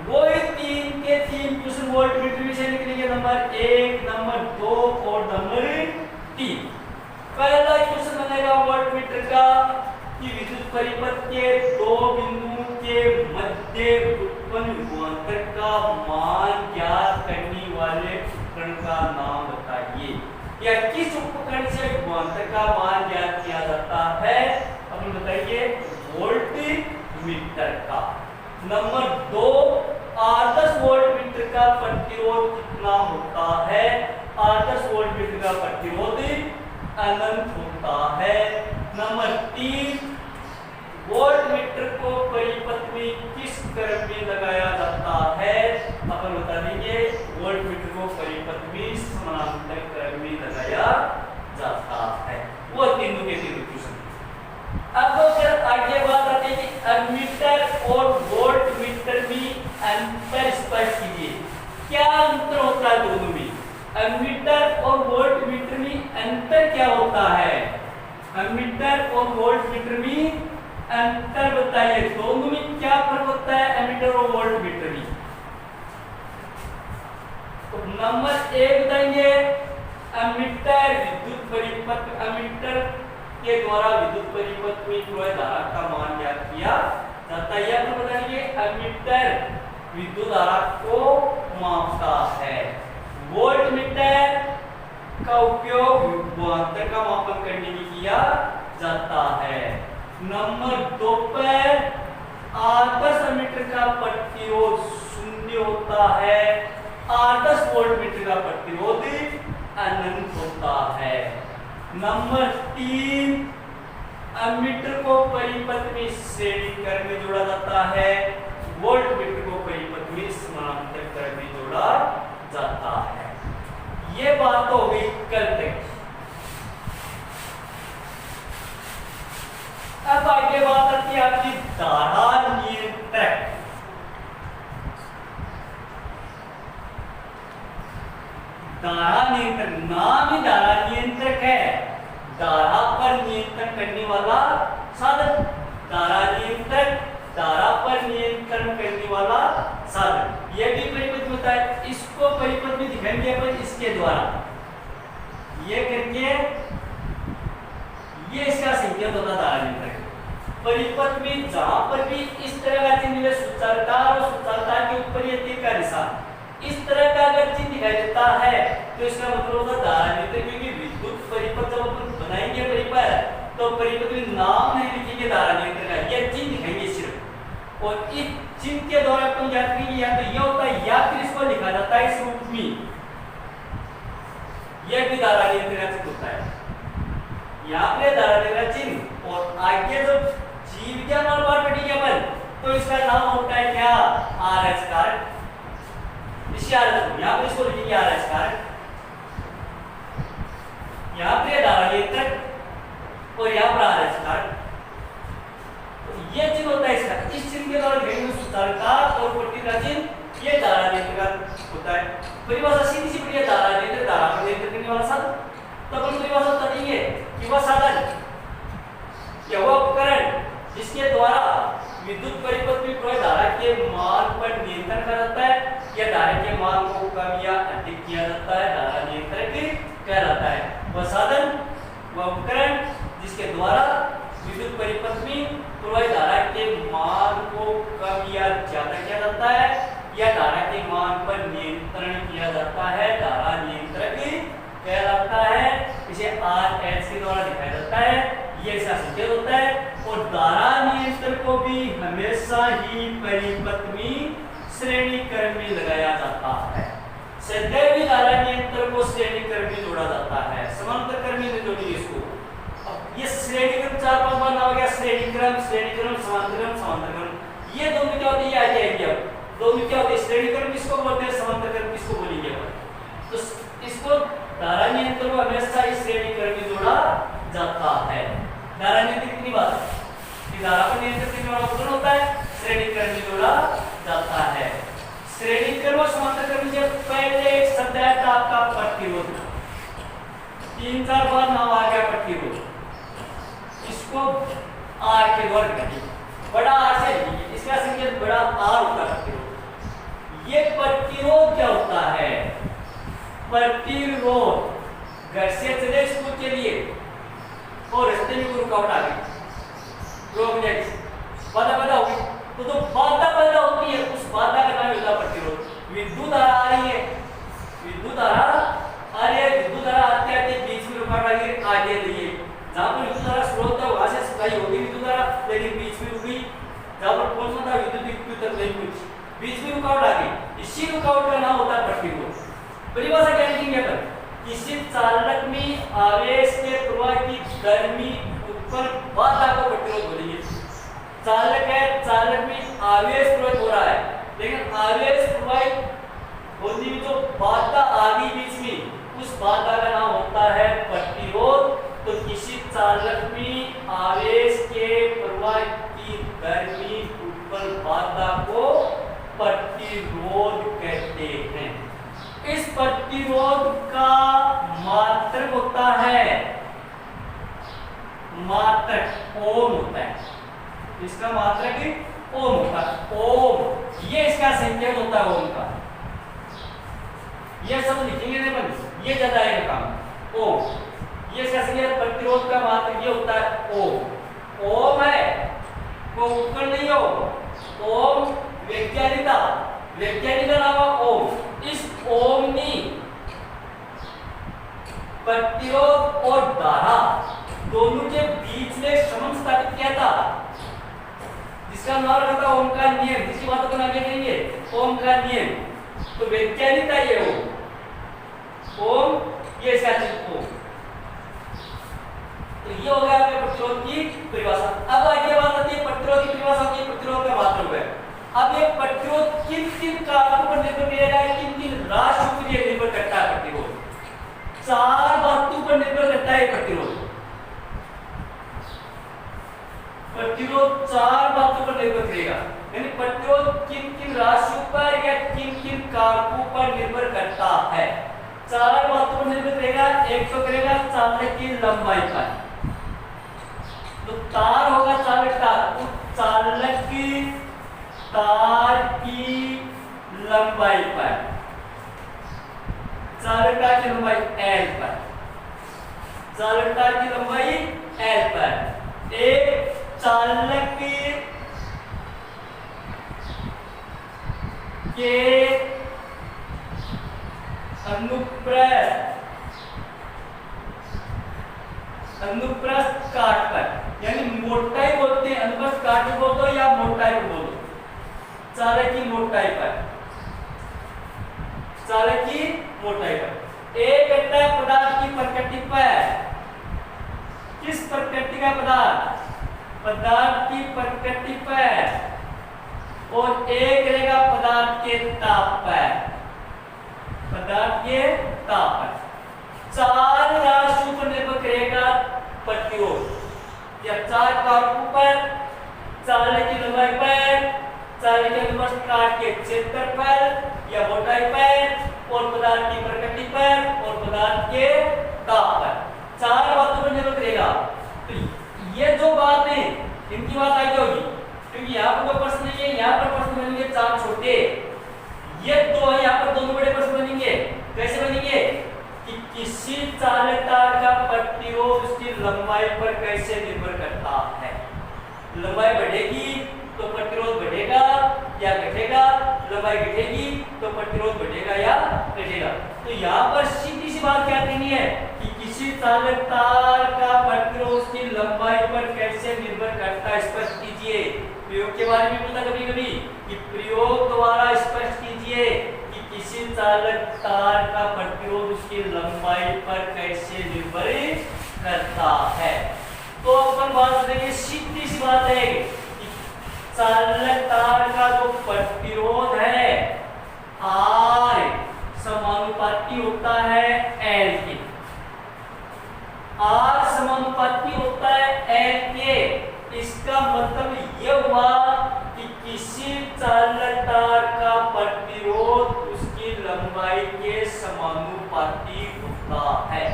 वो तीन के तीन क्वेश्चन वोल्टमीटर विषय निकलेंगे, नंबर 1, नंबर 2 और नंबर 3। पहला क्वेश्चन बनेगा वोल्टमीटर का कि विद्युत परिपथ के दो बिंदुओं के मध्य उत्पन्न विभवांतर का मान ज्ञात करने वाले उपकरण का नाम बताइए। या किस उपकरण से विभवांतर का मान ज्ञात किया जाता है, अपन बताइए वोल्टमीटर का। नंबर 2, आदर्श वोल्टमीटर का प्रतिरोध कितना होता है। आदर्श वोल्टमीटर का प्रतिरोध अनंत होता है। नंबर 3, वोल्टमीटर को परिपथ में किस क्रम में लगाया जाता है, अपन बता देंगे वोल्टमीटर को परिपथ में समानांतर क्रम में लगाया जाता है। वो तीनों के तीनों क्वेश्चन। अब फिर आगे बात आती है कि एमीटर और वोल्टमीटर में अंतर स्पष्ट कीजिए। क्या अंतर होता है दोनों में? एमीटर और वोल्टमीटर में अंतर क्या होता है? एमीटर और वोल्टमीटर में अंतर बताइए। दोनों में क्या फर्क होता है एमीटर और वोल्टमीटर में? तो नंबर 1 बताएंगे, एमीटर विद्युत परिपथ, एमीटर के द्वारा विद्युत परिपथ में प्रवाह धारा का मान ज्ञात किया जाता है। यह तो बताइए एमीटर विद्युत धारा को मापता है। वोल्टमीटर का उपयोग विभवांतर का मापन करने में किया जाता है। नंबर 2 पर आदर्श एमीटर का प्रतिरोध शून्य होता है। आदर्श वोल्टमीटर का प्रतिरोध अनंत होता है। नंबर 3, एमीटर को परिपथ में श्रेणी क्रम में जोड़ा जाता है। वोल्टमीटर को परिपथ में समानांतर क्रम में जोड़ा जाता है। ये बात हो गई कल तक। अब आगे बात आती है आपकी धारा नियंत्रक। धारा नियंत्रक नाम ही धारा नियंत्रक है, धारा पर नियंत्रण करने वाला साधन। धारा नियंत्रक धारा पर नियंत्रण करने वाला साधन। यह भी परिपथ होता है। इसको परिपथ में दिखाएंगे अपन इसके द्वारा। ये करके ये इसका संकेत होता है धारा नियंत्रक। परिपथ में जहां पर भी इस तरह का चिन्ह सुचालता और सुचालता के ऊपर ये तीर का निशान इस तरह का अगर चिन्ह दिखाई देता है तो इसका मतलब होता है धारा नियंत्रक। क्योंकि विद्युत परिपथ जब अपन बनाएंगे परिपथ तो परिपथ में नाम नहीं लिखेंगे धारा नियंत्रक का, यह चिन्ह दिखाएंगे सिर्फ। और इस चिन्ह के द्वारा अपन याद करेंगे या तो यह होता है या फिर इसको लिखा जाता है इस रूप में। यह भी धारा नियंत्रक चिन्ह होता है। यहाँ पे धारा नियंत्रक चिन्ह और आगे जो जीव विज्ञान वाला पाठ पढ़ेंगे अपन तो इसका नाम होता है क्या? आरएच कारक। यहाँ पे इसको लिखेंगे आरएच कारक। यहाँ पे धारा नियंत्रक और यहाँ पर आरएच कारक। ये चिन्ह होता है इसका। इस चिन्ह के द्वारा लिखेंगे सुचालकता और पट्टी का चिन्ह, ये धारा नियंत्रक होता है। परिभाषा सीधी सी बढ़िया, धारा नियंत्रक धारा पर नियंत्रण करने वाला साधन। तो अपन परिभाषा बता देंगे कि वह साधन या वह उपकरण जिसके द्वारा विद्युत परिपथ में प्रवाहित धारा के मान पर नियंत्रण कहलाता है या धारा के मान को कम या अधिक किया जाता है, धारा नियंत्रक कहलाता है। वह साधन वह उपकरण जिसके द्वारा विद्युत परिपथ में प्रवाहित धारा के मान को कम या ज्यादा किया जाता है या धारा के मान पर नियंत्रण किया जाता है, धारा नियंत्रक कहलाता है। इसे RH के द्वारा दिखाया जाता है, ये ऐसा संकेत होता है। और धारा नियंत्रक को भी हमेशा ही परिपथ में श्रेणी क्रम में लगाया जाता है। सदैव भी धारा नियंत्रक को श्रेणी क्रम में जोड़ा जाता है, समांतर क्रम में नहीं जोड़ेंगे इसको। अब ये श्रेणी क्रम 4-5 बार नाम आ गया, श्रेणी क्रम, समांतर क्रम, समांतर क्रम। ये दोनों क्या होते हैं, ये आ जाएंगे। अब दोनों क्या होते हैं, श्रेणी क्रम किसको बोलते हैं, समांतर क्रम किसको बोलेंगे। तो इसको धारा नियंत्रक को हमेशा इस श्रेणी क्रम में जोड़ा जाता है। धारा नियंत्रक कितनी बात है कि धारा को नियंत्रित करने वाला उपकरण होता है, श्रेणी क्रम में जोड़ा जाता है। श्रेणी क्रम और समांतर क्रम से पहले एक शब्द आया था आपका प्रतिरोध। 3-4 बार नाम आ गया प्रतिरोध। इसको R के द्वारा लिखिए, बड़ा R से लिखिए, इसका संकेत बड़ा R होता है प्रतिरोध। ये प्रतिरोध क्या होता है, प्रतिरोध घर से चले स्कूल के लिए और रास्ते में कोई रुकावट आ गई, रोक जाए, बाधा होगी, तो जो बाधा पैदा होती है उस बाधा का नाम होता है प्रतिरोध। विद्युत धारा आ रही है, विद्युत धारा आ रही है, विद्युत धारा आते आते बीच में रुकावट आ गई, आगे रही है। जहां पर विद्युत धारा स्रोत था वहां से सप्लाई होगी विद्युत धारा, लेकिन बीच में रुक गई। जहां पर पहुंचना था विद्युत तक नहीं पहुंची, बीच में रुकावट आ गई। इसी रुकावट का नाम होता है प्रतिरोध। परिभाषा क्या लिखेंगे अपन, किसी चालक में आवेश के प्रवाह की गर्मी उत्पन्न बाधा को प्रतिरोध बोलेंगे। चालक है, चालक में आवेश प्रवाहित हो रहा है, लेकिन आवेश प्रवाहित होने में जो बाधा आ गई बीच में, उस बाधा का नाम होता है प्रतिरोध। तो किसी चालक में आवेश के प्रवाह की गर्मी उत्पन्न बाधा को प्रतिरोध कहते हैं। इस प्रतिरोध का मात्रक होता है, मात्रक ओम होता है। इसका मात्रक ओम होता है, ओम। ये इसका संकेत होता है ओम का। ये सब लिखेंगे नहीं बन, ये ज्यादा आएगा काम। ओम ये इसका संकेत, प्रतिरोध का मात्रक ये होता है ओम। ओम है वो उपकरण नहीं हो, ओम वैज्ञानिक नाम ओम। इस ओम ने प्रतिरोध और धारा दोनों के बीच में संबंध स्थापित किया था, जिसका नाम रखा था ओम का नियम। जिसकी बातों का नाम क्या कहेंगे, ओम का नियम। तो वैज्ञानिक था ये ओम, ये इसका ओम। तो ये हो गया आपके प्रतिरोध की परिभाषा। अब आगे बात आती है प्रतिरोध की परिभाषा की, प्रतिरोध का मात्रक है। अब ये प्रतिरोध किन कारकों पर निर्भर करेगा, किन राशियों पर ये निर्भर करता है प्रतिरोध। 4 बातों पर निर्भर करता है प्रतिरोध। प्रतिरोध 4 बातों पर निर्भर करेगा, यानी प्रतिरोध किन राशियों पर या किन कारकों पर निर्भर करता है। 4 बातों पर निर्भर करेगा। एक तो करेगा चालक की लंबाई पर, तो तार होगा चालक तार, तो चालक की तार की लंबाई पर, चालक तार की लंबाई L पर, चालक तार की लंबाई L पर। एक चालक के अनुप्रस्थ काट पर, यानी मोटाई बोलते हैं, अनुप्रस्थ काट बोल दो या मोटाई बोल दो, चालक की मोटाई पर, चालक की मोटाई पर। एक घटना पदार्थ की प्रकृति पर, किस प्रकृति का पदार्थ, पदार्थ की प्रकृति पर। और एक रहेगा पदार्थ के ताप पर, पदार्थ के ताप पर। 4 राशियों पर निर्भर करेगा प्रतिरोध, या 4 कारकों पर, चालक की लंबाई पर, चालक के अनुप्रस्थ काट के क्षेत्र पर या मोटाई पर, और पदार्थ की प्रकृति पर, और पदार्थ के ताप पर। 4 बातों पर निर्भर करेगा। तो ये जो बात है इनकी बात आगे होगी, क्योंकि क्योंकि यहाँ पर कोई प्रश्न नहीं है, यहाँ पर प्रश्न बनेंगे चार छोटे, ये दो है, यहाँ पर दोनों बड़े प्रश्न बनेंगे। कैसे बनेंगे कि किसी चालकतार का प्रतिरोध उसकी लंबाई पर कैसे निर्भर करता है। लंबाई बढ़ेगी तो प्रतिरोध बढ़ेगा या घटेगा, लंबाई घटेगी तो प्रतिरोध बढ़ेगा या घटेगा। तो यहाँ पर सीधी सी बात क्या कहनी है कि किसी चालकतार का प्रतिरोध उसकी लंबाई पर कैसे निर्भर करता है, स्पष्ट कीजिए। प्रयोग के बारे में पता कभी कभी कि प्रयोग द्वारा स्पष्ट कीजिए कि किसी चालकतार का प्रतिरोध उसकी लंबाई पर कैसे निर्भर करता है। तो अपन बात करेंगे, सीधी सी बात है कि चालकतार का जो प्रतिरोध है R समानुपाती होता है L के, R समानुपाती होता है L के। इसका मतलब यह हुआ कि किसी चालकतार का प्रतिरोध उसकी लंबाई के समानुपाती होता है।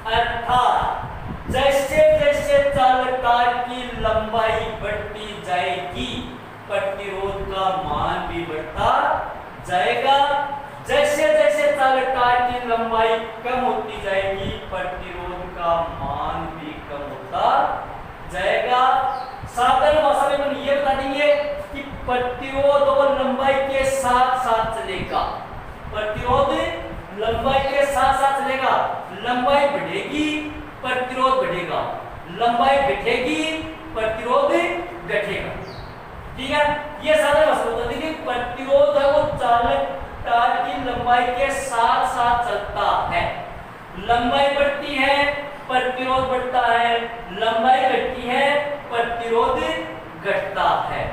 अर्थात जैसे जैसे चालकतार की लंबाई बढ़ती जाएगी प्रतिरोध का मान भी बढ़ता जाएगा, जैसे जैसे चालकतार की लंबाई कम होती जाएगी प्रतिरोध का मान भी कम होता जाएगा। साधारण भाषा में हम ये बता देंगे कि प्रतिरोध और लंबाई के साथ साथ चलेगा, प्रतिरोध लंबाई के साथ साथ चलेगा। लंबाई बढ़ेगी प्रतिरोध बढ़ेगा, लंबाई घटेगी प्रतिरोध घटेगा। ठीक है, ये साधारण भाषा बता देंगे। प्रतिरोध है वो चालकतार की लंबाई के साथ साथ चलता है। लंबाई बढ़ती है प्रतिरोध बढ़ता है, लंबाई घटती है प्रतिरोध घटता है।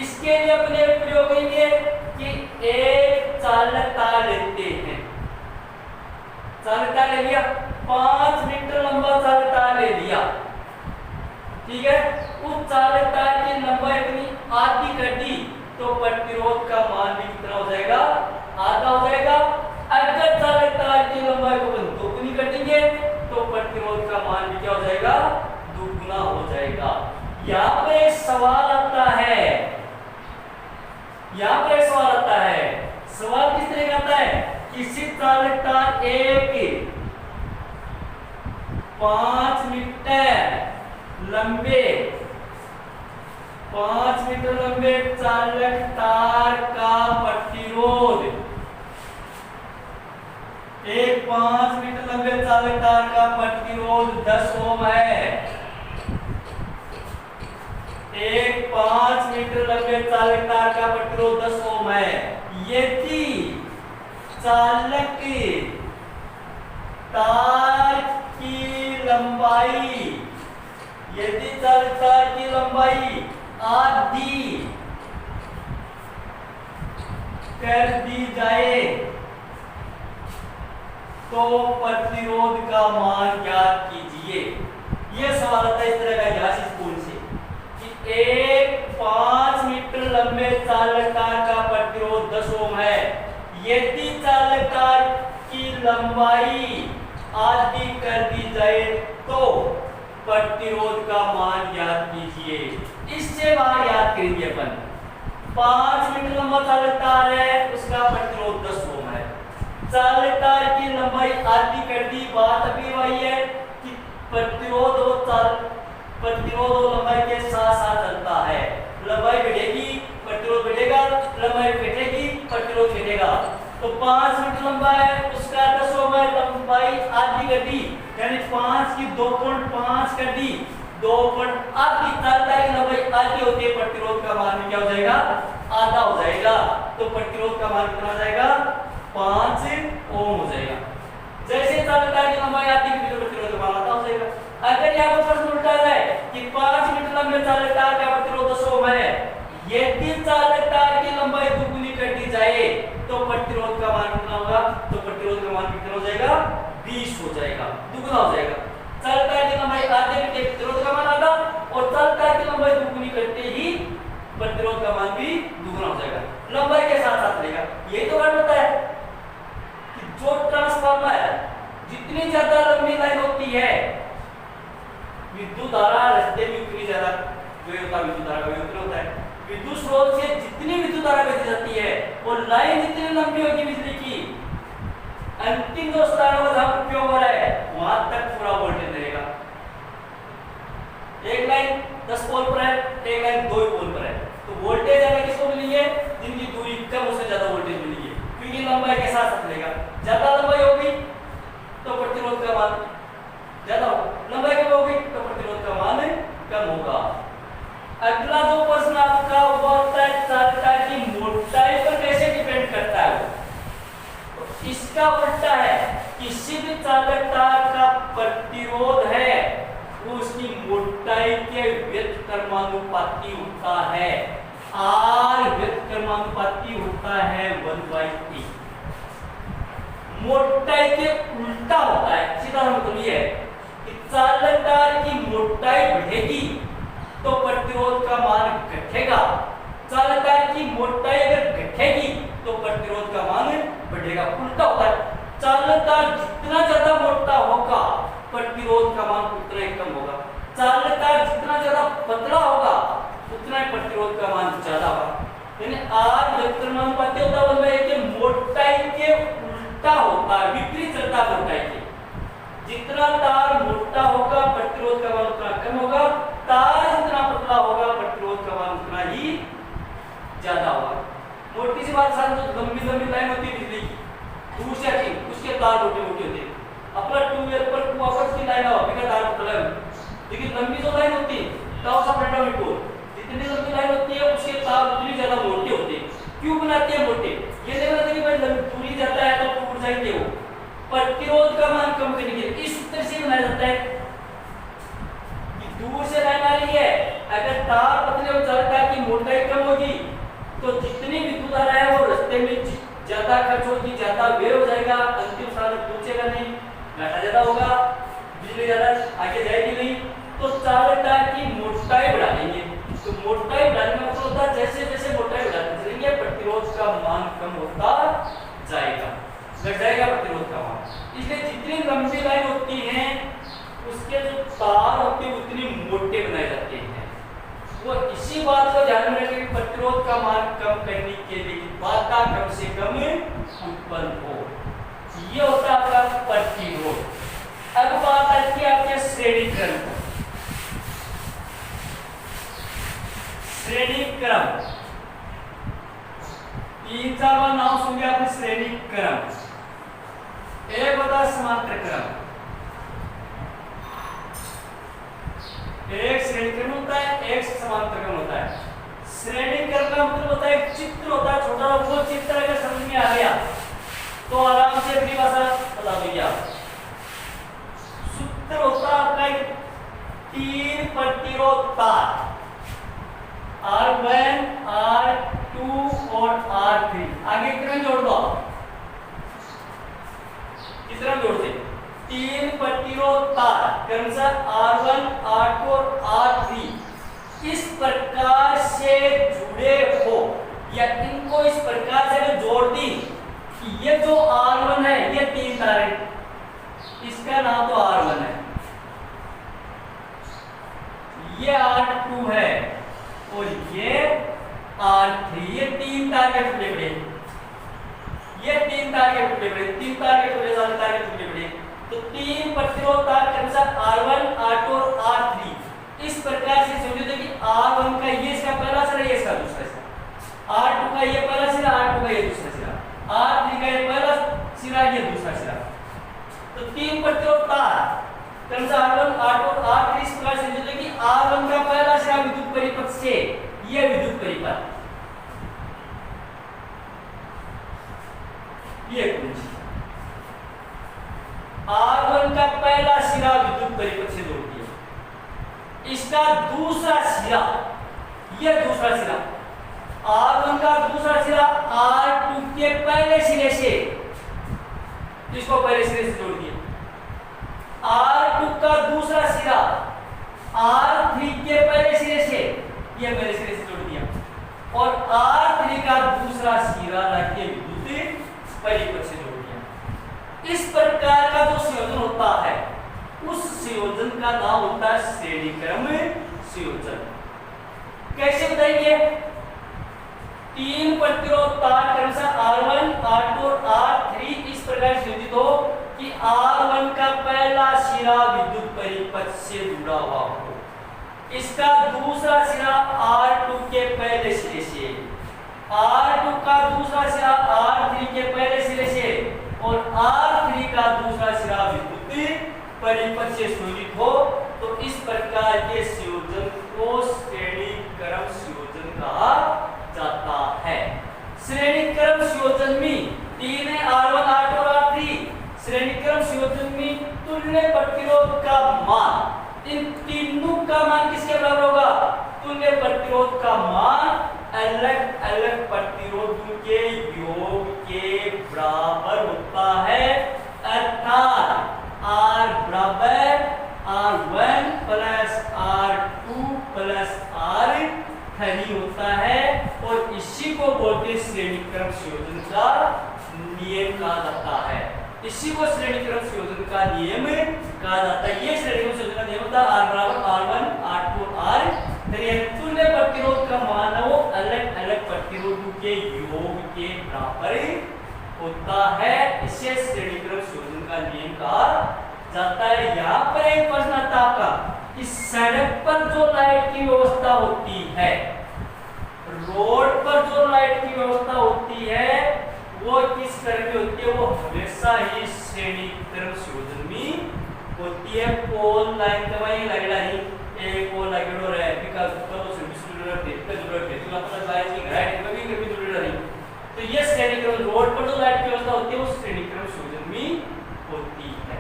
इसके लिए अपने प्रयोग करेंगे कि एक चालकतार लेते हैं, चालकतार ले लिया, 5 मीटर लंबा चालकतार ले लिया, ठीक है। उस चालकतार की लंबाई अपनी आधी कर दी तो प्रतिरोध का मान भी कितना हो जाएगा, आधा हो जाएगा। अगर चालकतार की लंबाई को दोगुनी कर देंगे तो प्रतिरोध का मान भी क्या हो जाएगा, दुगुना हो जाएगा। यहाँ पर एक सवाल आता है, यहाँ पर एक सवाल आता है। सवाल किस तरह का आता है, किसी चालकतार एक 5 मीटर लंबे 5 मीटर लंबे चालकतार का प्रतिरोध, एक 5 मीटर लंबे चालकतार का प्रतिरोध 10 ओम है। एक 5 मीटर लंबे चालकतार का प्रतिरोध 10 ओम है। यदि चालक तार की लंबाई, यदि चालकतार की लंबाई आधी कर दी जाए तो प्रतिरोध का मान ज्ञात कीजिए। यह सवाल आता है इस तरह का इतिहास स्कूल से कि एक 5 मीटर लंबे चालकतार का प्रतिरोध 10 ओम है। यदि चालकतार की लंबाई आधी कर दी जाए तो प्रतिरोध का मान ज्ञात कीजिए। इससे बाहर याद करेंगे अपन, 5 मीटर लंबा चालकतार है, उसका प्रतिरोध 10 ओम है। चालकतार की लंबाई आधी कर दी, बात अभी वही है कि प्रतिरोध और लंबाई के साथ साथ चलता है। लंबाई बढ़ेगी प्रतिरोध बढ़ेगा, लंबाई घटेगी प्रतिरोध घटेगा। तो 5 मीटर लंबा है, उसका 10 ओम है, लंबाई आधी कर दी, यानी 5 की 2.5 कर दी, 2.5 आधी चालकतार की लंबाई आधी होती है, प्रतिरोध का मान भी क्या हो जाएगा, आधा हो जाएगा। तो प्रतिरोध का मान कितना हो जाएगा, 5 ओम हो जाएगा। जैसे चालकतार की लंबाई आधी की तो प्रतिरोध का मान आधा हो जाएगा। अगर यहाँ पर प्रश्न उल्टा जाए कि 5 मीटर लंबे चालकतार का प्रतिरोध 10 ओम है, यदि चालकतार की लंबाई दुगुनी कर दी जाए तो प्रतिरोध का मान कितना होगा, तो प्रतिरोध का मान कितना हो जाएगा, 20 हो जाएगा, दुगुना हो जाएगा। चालकतार की लंबाई आधे करके प्रतिरोध का मान आधा, और चालकतार की लंबाई दुगुनी करते ही प्रतिरोध का मान भी दुगुना हो जाएगा, लंबाई के साथ साथ रहेगा। यही तो बात होता है कि जो ट्रांसफार्मर जितनी ज्यादा लंबी लाइन होती है, विद्युत धारा रास्ते में उतनी ज्यादा विद्युत धारा का उतना होता है। विद्युत स्रोत से जितनी विद्युत धारा बहती जाती है वो लाइन जितनी लंबी होगी बिजली की, अंतिम जो स्थानों का जहां उपयोग हो रहा है वहां तक पूरा वोल्टेज मिलेगा। एक लाइन 10 पोल पर है, एक लाइन 2 पोल पर है, तो वोल्टेज ज्यादा किसको मिलेंगे? जिनकी दूरी कम उससे ज्यादा वोल्टेज मिलेगी, क्योंकि लंबाई के साथ साथ मिलेगा। ज्यादा लंबाई होगी तो प्रतिरोध का मान ज्यादा होगा, लंबाई कम होगी तो प्रतिरोध का मान कम होगा। अगला जो प्रश्न आपका वो होता है चालकता की मोटाई पर कैसे डिपेंड करता है वो। तो इसका उल्टा है, किसी भी चालकता का प्रतिरोध है वो उसकी मोटाई के व्युत्क्रमानुपाती होता है। R व्युत्क्रमानुपाती होता है 1/e। मोटाई के उल्टा होता है, सीधा मतलब ये है कि चालकता की मोटाई बढ़ेगी तो प्रतिरोध का मान घटेगा, चालकता की मोटाई अगर घटेगी तो प्रतिरोध का मान बढ़ेगा। उल्टा होता है, चालकता जितना ज्यादा मोटा होगा प्रतिरोध का मान उतना ही कम होगा, चालकता जितना ज्यादा पतला होगा उतना ही प्रतिरोध का मान ज्यादा होगा। यानी R व्युत्क्रमानुपाती होता है 1/e के मोटाई के उल्टा होता है, विपरीत चलता है मोटाई के। जितना तार मोटा होगा प्रतिरोध का मान उतना कम होगा, तार जितना पतला होगा प्रतिरोध का मान उतना ही ज्यादा होगा। मोटी सी बात साथ जो लंबी लंबी लाइन होती है बिजली की, दूर से आती उसके तार मोटे मोटे होते हैं। अपना ट्यूबवेल पर वापस की लाइन आओ बिना तार पतला है, लेकिन लंबी जो लाइन होती है ताऊ सा पेट्रोल जितनी लंबी लाइन होती है उसके तार उतनी ज्यादा मोटे होते हैं। क्यों बनाते हैं मोटे? ये नहीं बनाते कि भाई दूरी जाता है तो टूट जाएंगे, वो प्रतिरोध का मान कम करने के लिए इस तरह से बनाया जाता है कि दूर से लाइन आ रही है, अगर तार पतले हो चालकता की मोटाई कम होगी तो जितनी विद्युत धारा है वो रास्ते में ज्यादा खर्च होगी, ज्यादा व्यय हो जाएगा, अंतिम स्थान तक पहुंचेगा नहीं, घाटा ज्यादा होगा, बिजली ज्यादा आगे जाएगी नहीं। तो चालकता की मोटाई बढ़ा देंगे, तो मोटाई बढ़ाने का मतलब होता है जैसे जैसे मोटाई बढ़ाते चलेंगे प्रतिरोध का मान कम होता जाएगा, घट जाएगा प्रतिरोध का मान। इसलिए जितनी लंबी लाइन होती है उसके जो तार होते हैं उतनी मोटे बनाए जाते हैं। वो इसी बात को ध्यान में रखें कि प्रतिरोध का मान कम करने के लिए बाधा कम से कम उत्पन्न हो, ये होता है आपका प्रतिरोध। अब बात आती है आपके श्रेणी क्रम को। श्रेणी क्रम 3-4 बार नाम सुन गया आपने श्रेणी क्रम। एक होता है समांतर क्रम, एक श्रेणी क्रम होता है, एक समांतर क्रम होता है। श्रेणी क्रम का मतलब होता है एक चित्र होता है छोटा, वो चित्र अगर समझ में आ गया तो आराम से अपनी भाषा बता दोगे आप। सूत्र होता है आपका 3 प्रतिरोध तार R1, R2 और R3, आगे कितने जोड़ दो, कितना जोड़ते 3 प्रतिरोध तार क्रमशः R1, R2 और R3 इस प्रकार से जुड़े हो या इनको इस प्रकार से जोड़ दी कि ये जो R1 है ये 3 तार है, इसका नाम तो R1 है, ये R2 है और ये R3, ये 3 तार के टुकड़े बड़े, ये 3 तार के टुकड़े बड़े, 3 तार के टुकड़े, 4 तार के टुकड़े बड़े। तो 3 प्रतिरोध तार क्रमशः R1, R2 और R3 इस प्रकार से समझो कि R1 का ये इसका पहला सिरा, ये इसका दूसरा सिरा, R2 का ये पहला सिरा, R2 का ये दूसरा सिरा, R3 का ये पहला सिरा, ये दूसरा सिरा। तो 3 प्रतिरोध तार क्रमशः R1, R2 और R3 इस प्रकार से समझो कि R1 का पहला सिरा विद्युत परिपथ से ये विद्युत परिपथ, ये कुंजी R1 का पहला सिरा विद्युत परिपथ से जोड़ दिया, इसका दूसरा सिरा, ये दूसरा सिरा R1 का दूसरा सिरा R2 के पहले सिरे से, इसको पहले सिरे से जोड़ दिया, R2 का दूसरा सिरा R3 के पहले सिरे से, ये पहले सिरे से जोड़ दिया, और R3 का दूसरा सिरा लाके विद्युत परिपथ से जोड़ दिया। इस प्रकार का जो संयोजन होता है उस संयोजन का नाम होता है श्रेणी क्रम संयोजन। कैसे बताएंगे? तीन प्रतिरोध तार क्रमशः R1, R2 और R3 इस प्रकार संयोजित हो कि R1 का पहला सिरा विद्युत परिपथ से जुड़ा हुआ हो, इसका दूसरा सिरा R2 के पहले सिरे से, R2 का दूसरा सिरा R3 के पहले सिरे से और R3 का दूसरा सिरा विद्युत परिपथ से संयोजित हो, तो इस प्रकार के संयोजन को श्रेणी क्रम संयोजन कहा जाता है। श्रेणी क्रम संयोजन में तीन है R1, R2 और R3। श्रेणी क्रम संयोजन में तुल्य प्रतिरोध का मान, इन तीनों का मान किसके बराबर होगा? तुल्य प्रतिरोध का मान अलग अलग प्रतिरोधों के योग के बराबर होता है, अर्थात R बराबर R1 plus R2 plus R3 होता है और इसी को बोलते हैं श्रेणी क्रम संयोजन का नियम कहा जाता है। इसी को श्रेणी क्रम संयोजन का नियम कहा जाता है। ये श्रेणी क्रम संयोजन का नियम होता है R बराबर R1, R2 और R3। तुल्य प्रतिरोध का मान वो अलग अलग प्रतिरोधों के योग के बराबर होता है, इसे श्रेणी क्रम संयोजन का नियम कहा जाता है। यहाँ पर एक प्रश्न आता आपका, इस सड़क पर जो लाइट की व्यवस्था होती है, रोड पर जो लाइट की व्यवस्था होती है वो किस तरह की होती है? वो हमेशा ही श्रेणी क्रम संयोजन में होती है। पोल लाइन कमाई लगड़ा ही एक पोल लगड़ो रहे विकास तो सर्विस जरूरत है, तो जरूरत है, तो अपना लाइन की राइट कभी कभी जरूरत नहीं, तो ये श्रेणी क्रम रोड पर जो लाइट की व्यवस्था होती है वो श्रेणी क्रम संयोजन में होती है।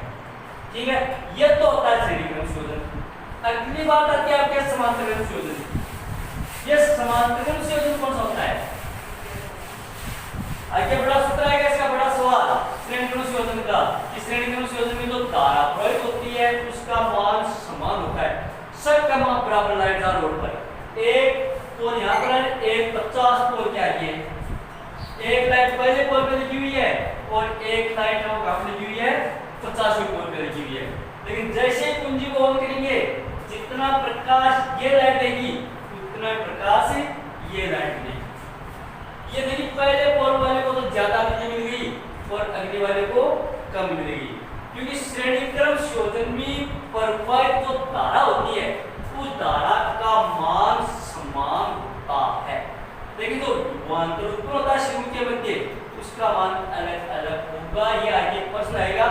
ठीक है, ये तो होता है श्रेणी क्रम संयोजन। अगली बात आती है आपके समांतर क्रम संयोजन। ये समांतर क्रम संयोजन कौन सा होता है? आगे बड़ा सूत्र आएगा, इसका बड़ा सवाल श्रेणी क्रम संयोजन का। इस श्रेणी क्रम संयोजन में जो धारा प्रवाहित होती है उसका मान समान होता है। सब का मान बराबर लाइट जा रोड पर, एक पोल यहाँ पर है, एक 50 पोल के आगे, एक लाइट पहले पोल पे लगी हुई है और एक लाइट कहाँ पे लगी हुई है? 50वें पोल पे लगी हुई है। लेकिन जैसे कुंजी को ऑन करेंगे, जितना प्रकाश ये लाइट देगी उतना प्रकाश ये लाइट देगी। ये देखिए पहले पोल वाले को तो ज्यादा बिजली मिल गई और अगले वाले को कम मिलेगी, क्योंकि श्रेणी क्रम संयोजन में प्रवाहित जो धारा होती है उस धारा का मान समान होता है, लेकिन जो विभवांतर उत्पन्न होता है श्रेणी के मध्य उसका मान अलग अलग होगा। ये आगे प्रश्न आएगा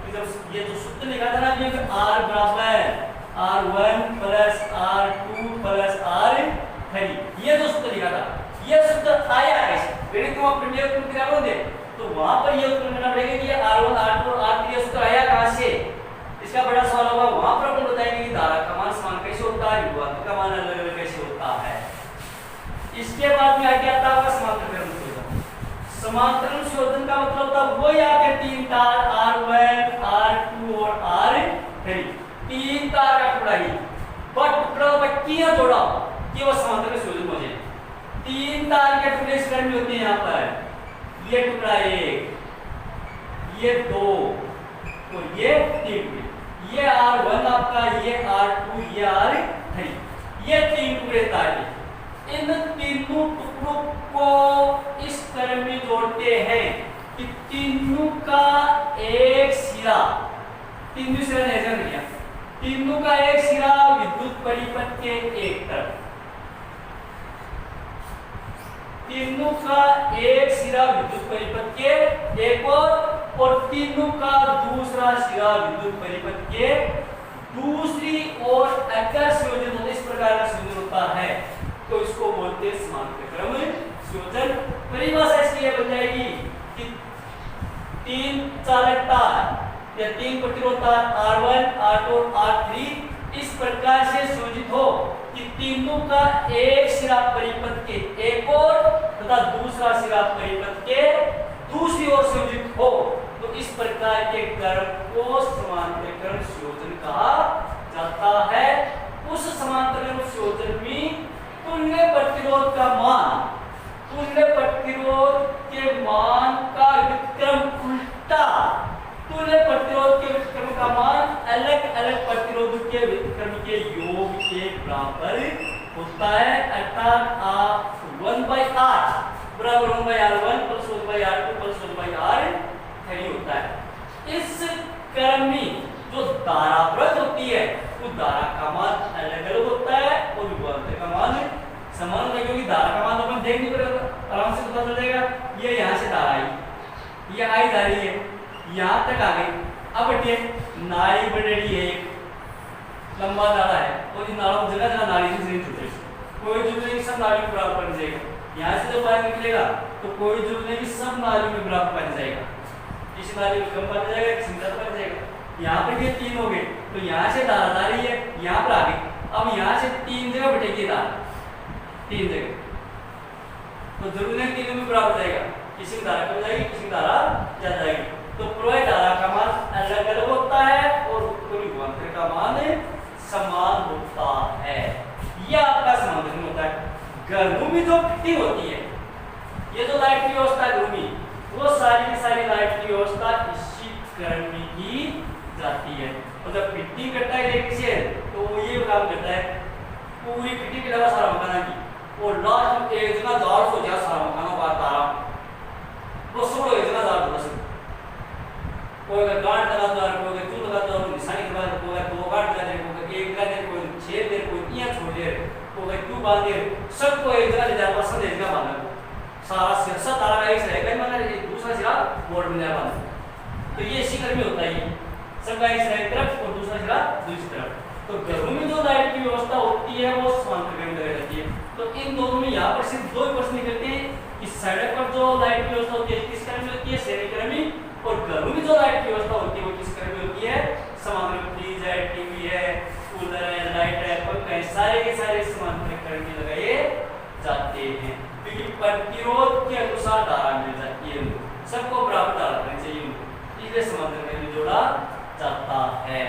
कि जब ये जो सूत्र लिखा था ना, ये R बराबर R1 plus R2 plus R3, ये जो सूत्र लिखा था, ये सूत्र आया कैसे? गणित में प्रीमियर को किताबों दे तो वहां पर ये उत्तर करना पड़ेगा कि R1, R2 और R3 ये सूत्र आया कहां से? इसका बड़ा सवाल होगा। वहां पर अपन बताएंगे कि धारा का मान समान कैसे होता है, विभवांतर का मान अलग अलग कैसे होता है। इसके बाद में आगे आता है समांतर क्रम संयोजन। समांतर क्रम संयोजन का मतलब होता है वही आपके तीन तार R1, R2 और R3, तीन तार का टुकड़ा ही, बट टुकड़ा पर किया जोड़ा कि वो समांतर क्रम संयोजन हो जाए। तीन तार के टुकड़े इस क्रम में होते हैं, यहाँ पर ये टुकड़ा एक, ये दो और ये तीन टुकड़े, ये R1 आपका, ये R2, ये R3, ये तीन टुकड़े तार के। इन तीनों टुकड़ों को इस तरह में जोड़ते हैं कि तीनों का एक सिरा, तीनों सिरा ऐसा नहीं है, तीनों का एक सिरा विद्युत परिपथ के एक तरफ, तीनों का एक सिरा विद्युत परिपथ के एक और तीनों का दूसरा सिरा विद्युत परिपथ के दूसरी ओर अगर संयोजन होता, इस प्रकार का संयोजन होता है तो इसको बोलते हैं समांतर क्रम संयोजन। परिभाषा इसकी बन जाएगी कि तीन चालक तार या तीन प्रतिरोध तार R1, R2 और R3 इस प्रकार से संयोजित हो कि तीनों का एक सिरा परिपथ के एक ओर तथा दूसरा सिरा परिपथ के दूसरी ओर संयोजित हो, तो इस प्रकार के क्रम को समांतर क्रम संयोजन कहा जाता है। उस समांतर क्रम संयोजन में तुल्य प्रतिरोध का मान, तुल्य प्रतिरोध के मान का विक्रम उल्टा, तुल्य प्रतिरोध के विक्रम का मान अलग अलग प्रतिरोधों के विक्रम के योग के बराबर होता है, अर्थात 1/8 बराबर 1/r1 plus 1/r2 plus 1/r3 होता है। इस क्रम में जो धारा प्रवृत्त होती है वो धारा का मान अलग अलग होता है और विभवांतर का मान समान होता है, क्योंकि धारा का मान अपन देख नहीं पड़ेगा, आराम से पता चल जाएगा। ये यहाँ से धारा आई, ये आई जा रही है, यहाँ तक आ गई। अब बटिए नाली बढ़ रही है, एक लंबा नाला है और इन नालों जगह जगह नाली से छूटे, कोई जरूरी नहीं सब नाली में बराबर बन जाएगा। यहाँ से जब बाहर निकलेगा तो कोई जरूरी नहीं कि सब नाली में बराबर बन जाएगा, किसी नाली में कम बन जाएगा, किसी में ज्यादा बन जाएगा। यहाँ पर ये 3 हो गए तो यहाँ से धारा जा रही है, यहाँ पर आ गई। अब यहाँ से 3 जगह बटेगी धारा, 3 जगह, तो जरूरी नहीं तीनों में बराबर जाएगा, किसी में धारा कम जाएगी, किसी में धारा ज्यादा जाएगी। तो प्रवाह धारा का मान अलग अलग होता है और विभवांतर का मान समान होता है। यह आपका समाधान होता है। गर्मी में जो फिटिंग होती है, ये जो लाइट की व्यवस्था है गर्मी, वो सारी की सारी लाइट की व्यवस्था इसी क्रम में की जाती है। और जब फिटिंग करता है इलेक्ट्रिशियन तो वो ये काम करता है, पूरी फिटिंग के अलावा सारा मकान की, और लास्ट में एक जगह दाड़ हो जाए सारा मकान बात तारा वो सब एक जगह दाड़ हो सकता, कोई का गांठ लगाता है, कोई का चूल लगाता है, निशानी के बाद कोई का 2 गांठ लगा दे, कोई का 1 लगा दे, कोई 6 दे, कोई इया छोड़ दे, कोई का 2 बांध दे, सबको एक जगह ले जाकर पसंद एक जगह बांधना, सारा सिरसा तारा का एक से रहेगा, मतलब दूसरा सिरा बोर्ड में जाकर बांधना। तो ये इसी क्रम में होता है, सबका एक सिरा एक तरफ और दूसरा सिरा दूसरी तरफ। तो घरों में जो लाइट की व्यवस्था होती है वो समांतर क्रम में लगाई जाती है। तो इन दोनों में यहाँ पर सिर्फ 2 प्रश्न निकलते हैं कि सड़क पर जो लाइट की व्यवस्था होती है किस क्रम में होती है, श्रेणी क्रम में, और घरों में जो लाइट की व्यवस्था होती है वो किस क्रम में होती है, समांतर। फ्रिज है, टीवी है, कूलर है, लाइट है, पंखा है, सारे के सारे समांतर क्रम में लगाए जाते हैं, क्योंकि प्रतिरोध के अनुसार धारा मिल जाती है, सबको बराबर धारा चाहिए, इसलिए समांतर क्रम में जोड़ा जाता है।